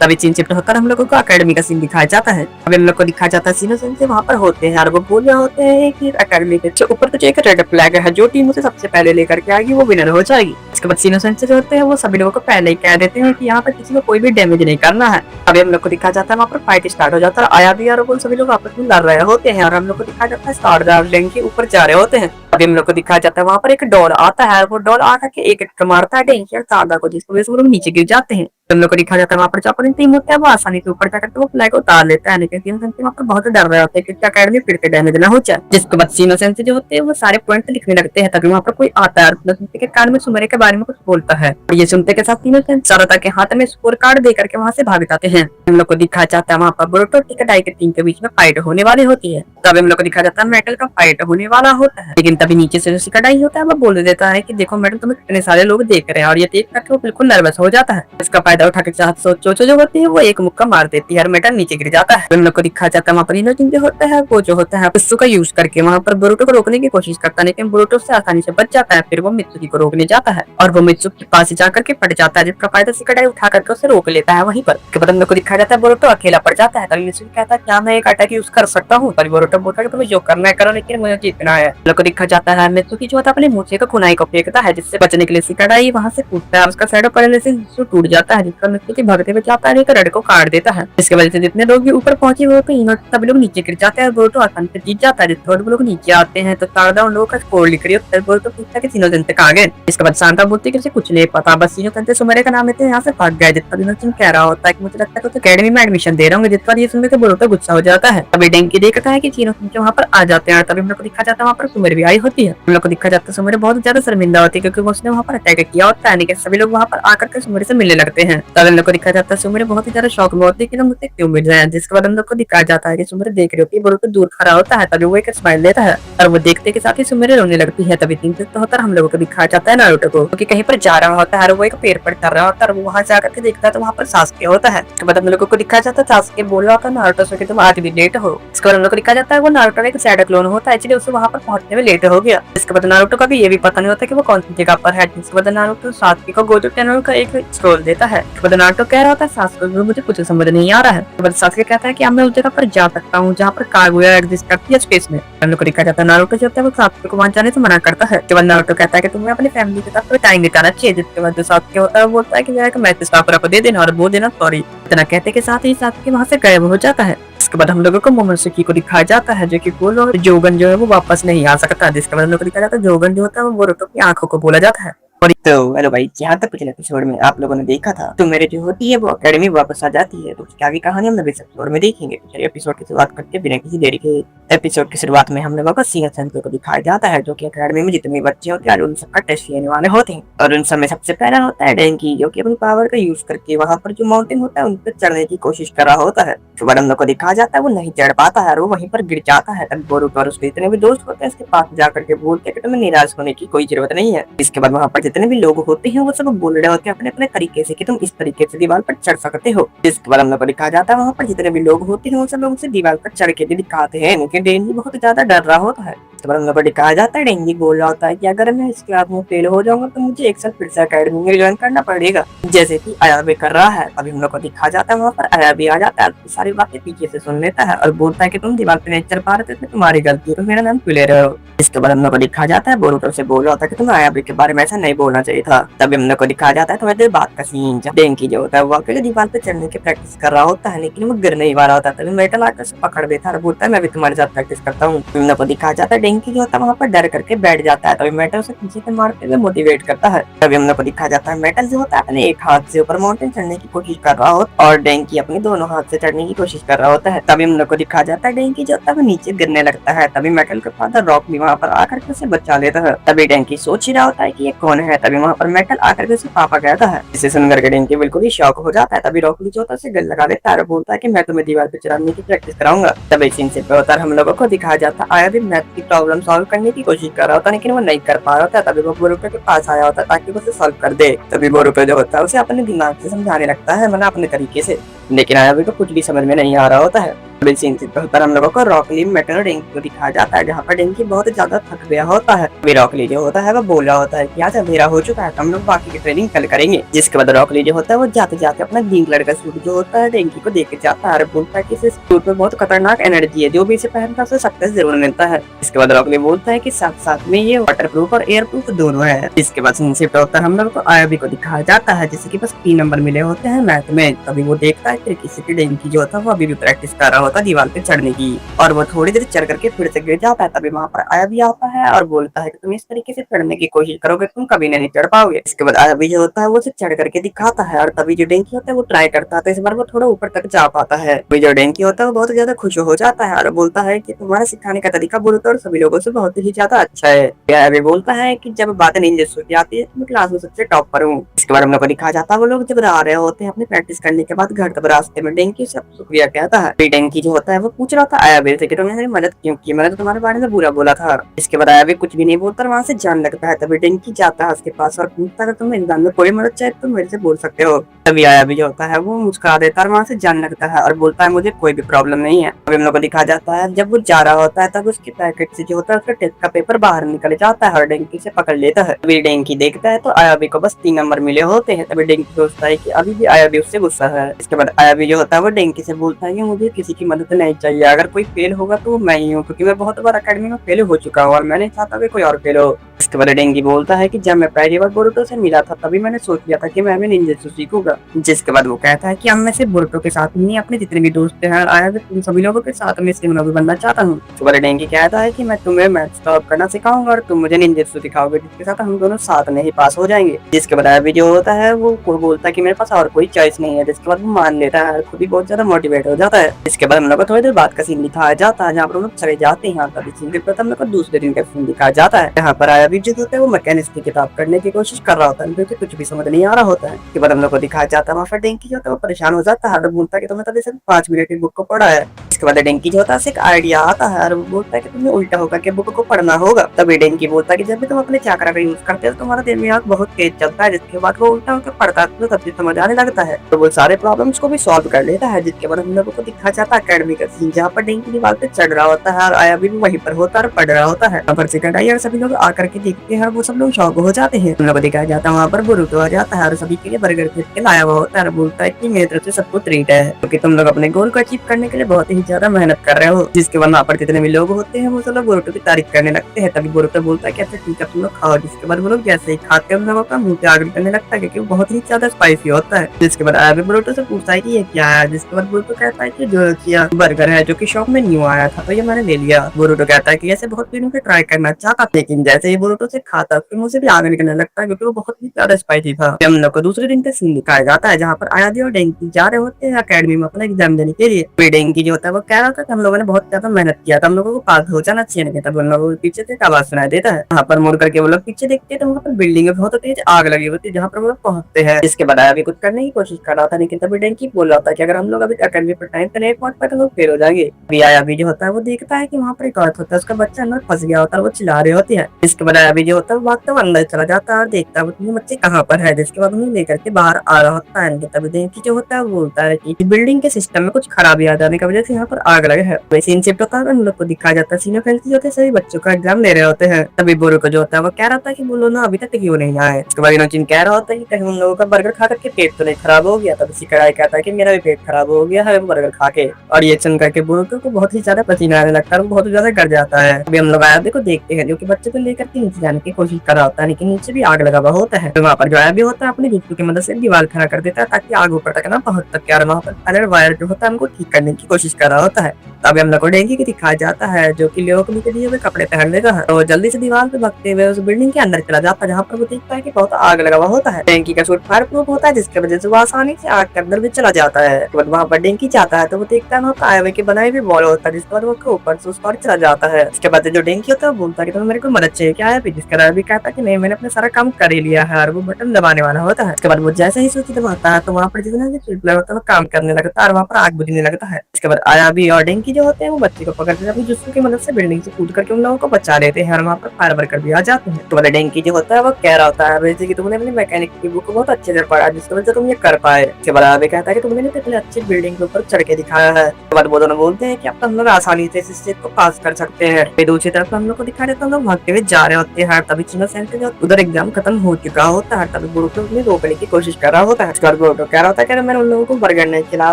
तभी सीन शिफ्ट होकर हम लोगों को अकेडमी का सीन दिखाया जाता है। अभी हम लोग को दिखाया जाता है सीनो सेंसे वहां पर होते हैं और वो बोल रहे होते हैं कि अकेडमी के ऊपर तो एक रेड फ्लैग है, जो टीम उसे सबसे पहले लेकर के आएगी वो विनर हो जाएगी। इसके बाद सीनो सेंसे जो होते हैं वो सभी लोगों को पहले ही कह देते हैं कि यहाँ पर किसी को कोई भी डैमेज नहीं करना है। अभी हम लोग को दिखाया जाता है वहाँ पर फाइट स्टार्ट हो जाता है। आया भी और सभी लोग आपस में लड़ रहे होते हैं और हम लोग को दिखाया जाता है स्टार गार्डन के ऊपर जा रहे होते हैं। अभी हम लोग को दिखाया जाता है वहाँ पर एक डॉल आता है, वो डॉल आकर के एक मारता है डेंजर तादा को, जिसकी वजह से वो लोग नीचे गिर जाते हैं। हम लोग को दिखाया जाता है वहाँ पर जो अपनी टीम होता है वो आसानी से ऊपर जाकर वो फ्लैग उतार लेता है, लेकिन सीनो सेंसे वहाँ पर बहुत डर रहे होते हैं कि अकेडमी फिर से डैमेज ना हो जाए। जिसके बाद सीनो सेंसे जो होते हैं वो सारे पॉइंट लिखने लगते हैं। तभी वहाँ पर कोई आता है और के कान में सुमिरे के बारे में कुछ बोलता है और ये सुनते के साथ सीनो सेंसे सारदा के हाथ में स्कोर कार्ड देकर के वहाँ से भाग जाते हैं। हम लोग को दिखाया जाता है वहाँ पर बोरुतो टिकाटाई के टीम के बीच में फाइट होने वाली होती है। तभी हम लोग को दिखाया जाता है मेटल का फाइट होने वाला होता है, लेकिन तभी नीचे से जो टिकाटाई होता है वो बोल देता है कि देखो मेटल तुम्हें कितने सारे लोग देख रहे हैं, और ये देख करके वो बिल्कुल नर्वस हो जाता है। इसका फायदा उठा के चोचो जो होती है वो एक मुक्का मार देती है और मेटल नीचे गिर जाता है। हम लोग को दिखाया जाता है वहाँ पर इनोजिन जो होता है वो जो होता है पिस्सू का यूज करके वहाँ पर बोरुतो को रोकने की कोशिश करता है, लेकिन बोरुतो से आसानी से बच जाता है। फिर वो मित्सुकी को रोकने जाता है और वो मित्सुकी के पास जाकर के फट जाता है, जिसका फायदा शिकाटाई उठा करके उसे रोक लेता है वहीं पर। उसके बाद हम लोग को दिखाया जाता है बोरुतो अकेला पड़ जाता है। तभी मित्सुकी कहता है क्या मैं एक अटैक यूज कर सकता हूँ? तभी बोरुतो बोलता है कि तुम्हें जो करना है करो, लेकिन मुझे जीतना है। हम लोग को दिखाया जाता है मित्सुकी जो होता है अपने मूछे का खुनाई को फेंकता है, जिससे बचने के लिए शिकाटाई वहाँ से कूदता है। उसका शैडो पैरालिसिस टूट जाता है, जिसका मित्सुकी भागते हुए जाता है रेड को काट देता है। इसके वजह से जितने लोग भी ऊपर पहुंचे हुए थे सभी लोग नीचे गिर जाते हैं और बोरुतो आसानी से जीत जाता है। जिसके बाद वो लोग नीचे आते हैं तो शारदा उन लोगों का स्कोर लिख रही होती है। बोरुतो पूछता है कि सीनो सेंसे कहाँ गए? इसके बाद शारदा बोलती है कि उसे कुछ नहीं पता, बस सीनो सेंसे सुमिरे का नाम लेते हैं यहाँ से भाग गए। जिसका इनोसेंट कह रहा होता है कि मुझे लगता है कि अकेडमी में एडमिशन दे रहा हूँ। जिस पर ये सुनकर बोरुतो गुस्सा हो जाता है। तभी डेंकी देखता है कि सीनो सेंसे वहाँ पर आ जाते हैं। तभी हम लोग को दिखा जाता है वहाँ पर सुमिरे भी आई होती है। हम लोग को दिखा जाता है सुमिरे बहुत ज्यादा शर्मिंदा होती है क्योंकि उसने वहाँ पर अटैक किया होता है, लेकिन सभी लोग वहाँ पर आकर के सुमिरे से मिलने लगते हैं। तभी हम लोग को दिखा जाता है सुमिरे बहुत ही ज्यादा शौक में होती है कि मुझसे क्यों मिल रहे हैं। जिसके बाद हम लोग को दिखाया जाता है कि सुमिरे देख रही होती है बोरुतो दूर खड़ा होता है। तभी वो एक स्माइल देता है और वो देखते के साथ ही सुमिरे रोने लगती है। तभी तीन तो होता है हम लोगों को दिखाया जाता है नारुतो को कि कहीं पर जा रहा होता है और वो एक पेड़ पर चढ़ रहा होता है और वो वहां से आकर के देखता है तो वहाँ पर सासुके होता है। उसके बाद हम लोगों को दिखाया जाता है सासुके बोल रहा होता है नारुतो से कि तुम आज भी लेट हो। इसके बाद हम लोग को दिखाया जाता है वो नारुतो का एक शैडो क्लोन होता है, इसलिए उसे वहाँ पर पहुंचने में लेट हो गया। इसके बाद नारुतो का भी ये भी पता नहीं होता कि वो कौन सी जगह पर है। इसके बाद नारुतो सासुके को गोजो टेनो का एक स्क्रोल देता है। इसके बाद नारुतो कह रहा होता है सासुके को मुझे कुछ समझ नहीं आ रहा है। उसके बाद सासुके कहता है कि मैं उस जगह पर जा सकता हूँ जहाँ पर कागुया एग्जिस्ट करती है स्पेस में। हम लोग को दिखाया जाता है नारुतो जो होता है वो सासुके को वहाँ जाने से मना करता है। उसके बाद नारुतो कहता है कि तुम्हें अपनी फैमिली के साथ टाइम बिताना चाहिए। जिसके बाद जो सासुके होता है वो बोलता है कि मेरा मैसेज स्टाफ को दे देना और बोल देना सॉरी। इतना कहते के साथ ही सासुके वहाँ से गायब हो जाता है। इसके बाद हम लोगों को मोमोनोसुके को दिखाया जाता है जो कि बोलो जोगन जो है वो वापस नहीं आ सकता। जिसके बाद हम लोग को दिखाया जाता है जोगन जो होता है वो बोरुतो की आंखों को बोला जाता है। और तो हेलो भाई, जहाँ तक पिछले एपिसोड में आप लोगों ने देखा था तो मेरे जो होती है वो अकेडमी वापस आ जाती है। तो उसकी आगे कहानी हम लोग इस एपिसोड में देखेंगे। चलिए एपिसोड की शुरुआत करके बिना किसी देरी के एपिसोड की शुरुआत में हम लोगों को सीनियर सेंसे को दिखाया जाता है जो कि अकेडमी में जितने बच्चे होते हैं उन सबका टेस्ट लेने वाले होते हैं। और उन सब में सबसे पहला होता है डेंकी जो कि अपनी पावर का यूज करके वहाँ पर जो माउंटेन होता है उन पर चढ़ने की कोशिश कर रहा होता है। उसके बाद हम लोग को दिखाया जाता है वो नहीं चढ़ पाता है और वो वहीं पर गिर जाता है। बोरुतो और उसके जितने भी दोस्त होते हैं इसके पास जाकर के बोलते हैं कि तुम्हें निराश होने की कोई जरूरत नहीं है। इसके बाद वहाँ पर जितने भी लोग होते हैं वो सब बोल रहे होते हैं अपने अपने तरीके से कि तुम इस तरीके से दीवार पर चढ़ सकते हो। जिसके बाद हम लोग को दिखाया जाता है वहाँ पर जितने भी लोग होते हैं वो सब लोग उसे दीवार पर चढ़ के भी दिखाते हैं, लेकिन डेंगी बहुत ज्यादा डर रहा होता है। तो हम लोग को दिखाया जाता है डेंगी बोल रहा होता है कि अगर मैं इस क्लास में फेल हो जाऊंगा तो मुझे एक साल फिर से अकेडमी में ज्वाइन करना पड़ेगा, जैसे कि आया भी कर रहा है। अभी हम लोग को दिखाया जाता है वहाँ पर आया भी आ जाता है, सारी बातें पीछे से सुन लेता है और बोलता है कि तुम दीवार पे नहीं चढ़ पा रहे थे, तुम्हारी गलती है, तो मेरा नाम क्यों ले रहे हो। इसके बाद हम लोग को दिखाया जाता है बोरुतो से बोल रहा होता है कि तुम्हें आयाबी के बारे में ऐसा नहीं बोलना चाहिए था। तभी हम लोग को दिखाया जाता है थोड़ी देर बाद का सीन, जब डेंकी जो होता है वो अकेले दीवार पे चढ़ने की प्रैक्टिस कर रहा होता है, लेकिन वो गिर नहीं पा रहा होता। तभी मेटल आकर से पकड़ देता है और बोलता है मैं भी तुम्हारे साथ प्रैक्टिस करता हूँ। हम लोग को दिखाया जाता है डेंकी जो होता है वहाँ पर डर करके बैठ जाता है। तभी मेटल उसे पीछे से मारते हुए मोटिवेट करता है। तभी हम लोग को दिखाया जाता है मेटल जो होता है अपने एक हाथ से ऊपर माउंटेन चढ़ने की कोशिश कर रहा होता है और डेंकी अपने दोनों हाथ से चढ़ने की कोशिश कर रहा होता है। तभी हम लोग को दिखाया जाता है डेंकी जो होता है वो नीचे गिरने लगता है। तभी मेटल के फादर रॉक भी वहाँ पर आकर के उसे बचा लेता है। तभी डेंकी सोच ही रहा होता है कि ये कौन है। तभी वहाँ पर मेटल आकर के उसे पापा कहता है। इसे सुनकर के डेंकी बिल्कुल ही शॉक हो जाता है। तभी रॉक जो होता है उसे गले लगा देता है और बोलता है कि मैं तुम्हें दीवार पे चढ़ने की प्रैक्टिस कराऊंगा। तभी सीन से होता हम लोगों को दिखाया जाता है आया भी मैथ की प्रॉब्लम सॉल्व करने की कोशिश कर रहा होता है, लेकिन वो नहीं कर पा रहा होता। तभी वो बोरुतो के पास आया होता है ताकि वो उसे सॉल्व कर दे। तभी बोरुतो जो होता है उसे अपने दिमाग से समझाने लगता है, मतलब अपने तरीके से, लेकिन आया भी को कुछ भी समझ में नहीं आ रहा होता है। तभी सीन से होता हम लोगों को रॉकली मेटल और डेंकी को दिखाया जाता है, जहाँ पर डेंकी बहुत ज्यादा थक गया होता है। अभी रॉकली जो होता है वो बोल रहा होता है कि आज अंधेरा हो चुका है, हम लोग बाकी की ट्रेनिंग कल करेंगे। जिसके बाद रॉकली जो होता है वो जाते जाते अपना ग्रीन कलर का सूट जो होता है डेंकी को देके जाता है और बोलता है कि इस सूट में बहुत खतरनाक एनर्जी है, जो भी इसे पहनता है उसे सक्सेस जरूर मिलता है। इसके बाद रॉकली बोलता है कि साथ साथ में ये वाटर प्रूफ और एयर प्रूफ दोनों है। इसके बाद शिफ्ट होता है हम लोग को आयाबी को दिखाया जाता है, जैसे कि बस 3 नंबर मिले होते हैं मैथ में। तभी वो देखता है कि किसी की डेंकी जो होता है वो अभी भी प्रैक्टिस कर रहा होता है दीवार पे चढ़ने की, और वो थोड़ी देर चढ़ करके फिर से गिर जाता है। तभी वहाँ पर आया भी आता है और बोलता है कि तुम इस तरीके से चढ़ने की कोशिश करोगे तुम कभी नहीं चढ़ पाओगे। इसके बाद आया भी जो होता है वो उसे चढ़ करके दिखाता है और तभी जो डेंकी होता है वो ट्राई करता है, तो इस बार वो थोड़ा ऊपर तक जा पाता है। अभी जो डेंकी होता है वो बहुत ज्यादा खुश हो जाता है और बोलता है कि तुम्हारा सिखाने का तरीका बोलता और सभी लोगों से बहुत ही ज्यादा अच्छा है। आया भी बोलता है कि जब बातें निंजा की आती है तो मैं क्लास में सबसे टॉप पर हूँ। इसके बाद हम लोग को दिखाया जाता है वो लोग जब आ रहे होते हैं अपनी प्रैक्टिस करने के बाद घर, तब रास्ते में डेंकी से शुक्रिया कहता है। डेंकी जो होता है वो पूछ रहा था आया भी से कि तुमने मेरी मदद क्यों की, मैंने तो तुम्हारे बारे में बुरा बोला था। इसके बाद आया भी कुछ भी नहीं बोलता और वहाँ से जान लगता है। तभी डेंकी जाता है उसके पास और पूछता है तुम एग्जाम में कोई मदद चाहे तो मेरे से बोल सकते हो। तभी आया भी जो होता है वो मुस्कुरा देता है और वहाँ से जान लगता है और बोलता है मुझे कोई भी प्रॉब्लम नहीं है। अभी हम लोग को दिखाया जाता है जब वो जा रहा होता है तब उसके पैकेट से जो होता है उसका टेस्ट का पेपर बाहर निकल जाता है और डेंकी से पकड़ लेता है। तभी डेंकी देखता है तो आयाबी को बस 3 नंबर मिले होते हैं। तभी डेंकी सोचता है कि अभी भी आयाबी उससे गुस्सा है। इसके बाद आयाबी जो होता है वो डेंकी से बोलता है कि मुझे किसी की मदद नहीं चाहिए, अगर कोई फेल होगा तो मैं ही हूँ, क्योंकि मैं बहुत बार अकेडमी में फेल हो चुका हूँ और मैं नहीं चाहता कि कोई और फेल हो। इसके बाद डेंगी बोलता है कि जब मैं पहली बार बोरुतो से मिला था तभी मैंने सोच लिया था कि मैं भी निंजेत्सु सीखूंगा। जिसके बाद वो कहता है कि अब मैं सिर्फ बोरुतो के साथ नहीं अपने जितने भी दोस्त हैं आया तुम सभी लोगों के साथ में सिमनो भी बनना चाहता हूँ। इसके बाद डेंगी कहता है कि मैं तुम्हें मैथ्स सॉल्व करना सिखाऊंगा और तुम मुझे निंजेत्सु सिखाओगे, जिसके साथ हम दोनों साथ में ही पास हो जाएंगे। जिसके बाद अभी जो होता है वो बोलता है कि मेरे पास और कोई चॉइस नहीं है। जिसके बाद वो मान लेता है, खुद ही बहुत ज्यादा मोटिवेट हो जाता है। इसके बाद हम लोग को थोड़ी देर बाद का सीन दिखाया जाता है जहाँ पर हम लोग चले जाते हैं। तभी सीन के प्रथम लोग को दूसरे दिन का सीन दिखाया जाता है, यहाँ पर आया भी जो होता है वो मैकेनिक्स की किताब पढ़ने की कोशिश कर रहा होता है, क्योंकि कुछ भी समझ नहीं आ रहा होता है। इसके बाद हम लोग को दिखाया जाता है वहाँ पर डेंकी जो होता है वो परेशान हो जाता है और बोलता है कि तुमने तभी सिर्फ 5 मिनट की बुक को पढ़ा है। इसके बाद डेंकी जो होता है एक आइडिया आता है और वो बोलता है कि तुम्हें उल्टा होकर के बुक को पढ़ना होगा। तभी डेंकी बोलता है कि जब भी तुम अपने चाकरा का यूज करते हो तो तुम्हारा दिमाग बहुत तेज चलता है। जिसके बाद वो उल्टा होकर पढ़ता है तो तब से समझ आने लगता है, तो वो सारे प्रॉब्लम्स को भी सॉल्व कर लेता है। जिसके बाद हम लोगों को दिखाया जाता है अकेडमी का सीन, जहाँ पर डेंकी दीवार पे चढ़ रहा होता है और आया भी वहीं पर होता है और पढ़ रहा होता है। पर सेकंड आई और सभी लोग आकर के देखते हैं, वो सब लोग शौक हो जाते हैं। हम लोग को दिखाया जाता है वहाँ पर बोरुतो आ जाता है और सभी के लिए बर्गर खरीद के लाया हुआ होता है और बोलता है कि मेरी तरफ से सबको ट्रीट है, क्योंकि तुम लोग अपने गोल को अचीव करने के लिए बहुत ही ज्यादा मेहनत कर रहे हो। जिसके बाद वहाँ पर जितने भी लोग होते हैं वो सब लोग बोरुतो की तारीफ करने लगते हैं। तभी बोरुतो बोलता है कि अच्छा ठीक है तुम लोग खाओ। जिसके बाद वो लोग जैसे ही खाते हैं उन लोगों का मुंह पे आग निकलने लगता है, क्योंकि वो बहुत ही ज्यादा स्पाइसी होता है। जिसके बाद आया बोरुतो से पूछता है कि ये क्या है। जिसके बाद बोरुतो कहता है कि जो बर्गर है जो कि शॉप में न्यू आया था तो ये मैंने ले लिया। बोरुतो कहता है कि ऐसे बहुत दिनों से ट्राई करना चाहता, लेकिन जैसे ही बोरुतो से खाता फिर मुझे भी आग निकलने लगता है, क्योंकि वो बहुत ही ज्यादा स्पाइसी था। हम लोग को दूसरे दिन का सीन दिखाया जाता है जहाँ पर आयादी और डेंकी जा रहे होते हैं अकेडमी में अपना एग्जाम देने के लिए। डेंकी जो होता है वो कह रहा था कि हम लोगों ने बहुत ज्यादा मेहनत किया था, हम लोगों को पास हो जाना चाहिए नहीं था। उन लोगों को पीछे से आवाज सुनाई देता है, वहाँ पर मुड़ करके वो लोग पीछे देखते हैं तो वहाँ पर बिल्डिंग में बहुत तेज आग लगी होती है जहाँ पर वो लोग पहुंचते हैं। इसके बाद भी कुछ करने की कोशिश कर रहा था, लेकिन तभी डेंकी डेंकी बोल रहा था कि अगर हम लोग अभी अकेडमी पर टाइम पे नहीं पहुंच पाए तो लोग फेल हो जाएंगे। अभी आया भी जो होता है वो देखता है कि वहाँ पर एक औरत होता है, उसका बच्चा अंदर फंस गया होता है, वो चिल्ला रही होती है। इसके बाद आया भी जो होता है भागता हुआ अंदर चला जाता है और देखता है वो बच्चे कहाँ पर है। जिसके बाद उन्हें लेकर के बाहर आ रहा होता है। तभी डेंकी जो होता है वो बोलता है कि बिल्डिंग के सिस्टम में कुछ खराबी आ जाने की वजह से यहाँ पर आग लगे है। वैसे इन शिफ्ट होता है, उन लोग को दिखाया जाता है सीनियर फैंसी होते हैं, सभी बच्चों का एग्जाम ले रहे होते हैं। तभी बोरो को जो होता है वो कह रहा था कि वो लोग ना अभी तक क्यों नहीं आए। उसके बाद इनोचिन कह रहा होता है कि कहीं उन लोगों का बर्गर खा करके पेट तो नहीं खराब हो गया। तब शिकाराई कहता है कि मेरा भी पेट खराब हो गया है बर्गर खा के। और ये सुन करके बोरो को बहुत ही ज्यादा पसीना आने लगता है, वो बहुत ज्यादा डर जाता है। अभी हम लोग आयाबी को देखते हैं जो कि बच्चे को लेकर के नीचे जाने की कोशिश कर रहा होता है, लेकिन नीचे भी आग लगा हुआ होता है। तो वहाँ पर जो आयाबी होता है अपनी जुत्तू की मदद से दीवार खड़ा कर देता है ताकि आग ऊपर तक ना पहुंच सके। और वहाँ पर फायर वायर जो होता है हमको ठीक करने की कोशिश कर रहा होता है। तभी हम लोग को डेंकी को दिखाया जाता है जो कि लियो को भी दिए हुए कपड़े पहन लेगा है। तो जल्दी से दीवार पे भागते हुए उस बिल्डिंग के अंदर चला जाता है जहाँ पर वो देखता है कि बहुत आग लगा हुआ होता है। डेंकी का सूट फायर प्रूफ होता है जिसकी वजह से वो आसानी से आग के अंदर भी चला जाता है। तो वहाँ पर डेंकी जाता है तो वो देखता है वहाँ आयवे के बनाए हुए बॉल होता है जिसके बाद वो ऊपर से उस पर चला जाता है। उसके बाद जो डेंकी होता है वो बोलता है कि तुम्हें मेरे को मदद चाहिए क्या है। जिसके बाद भी कहता है कि नहीं मैंने अपना सारा काम कर ही लिया है और वो बटन दबाने वाला होता है। उसके बाद वो जैसे ही स्विच दबाता है तो वहाँ पर जितना भी ट्रिपलर होता है वो काम करने लगता है और वहाँ पर आग बुझने लगता है। इसके बाद आयाबी और डेंकी जो होते हैं वो बच्चे को पकड़ते हैं, जुस्सू की मदद से बिल्डिंग से कूद करके उन लोगों को बचा लेते हैं और वहाँ पर फायर वर्कर भी आ जाते हैं। तो वाला डेंकी जो होता है वो कह रहा होता है वैसे कि तुमने अपनी मैकेनिक की बुक को बहुत अच्छे से पढ़ा जिसकी वजह से तुम ये कर पाए। इसके बाद आगे कहता है कि तुमने इतने अच्छी बिल्डिंग के ऊपर चढ़ के दिखाया है। उसके बाद वो दोनों बोलते हैं कि अब तो हम लोग आसानी से इस चीज को पास कर सकते हैं। फिर दूसरी तरफ हम लोग को दिखा देता हम लोग भागते हुए जा रहे होते हैं। तभी चिनो सेंटर जो उधर एग्जाम खत्म हो चुका होता है तभी बुरुटो उन्हें रोकने की कोशिश कर रहा होता है। उसके बाद बुरुटो कह रहा होता है कि मैंने उन लोगों को बर्गर नहीं खिलाया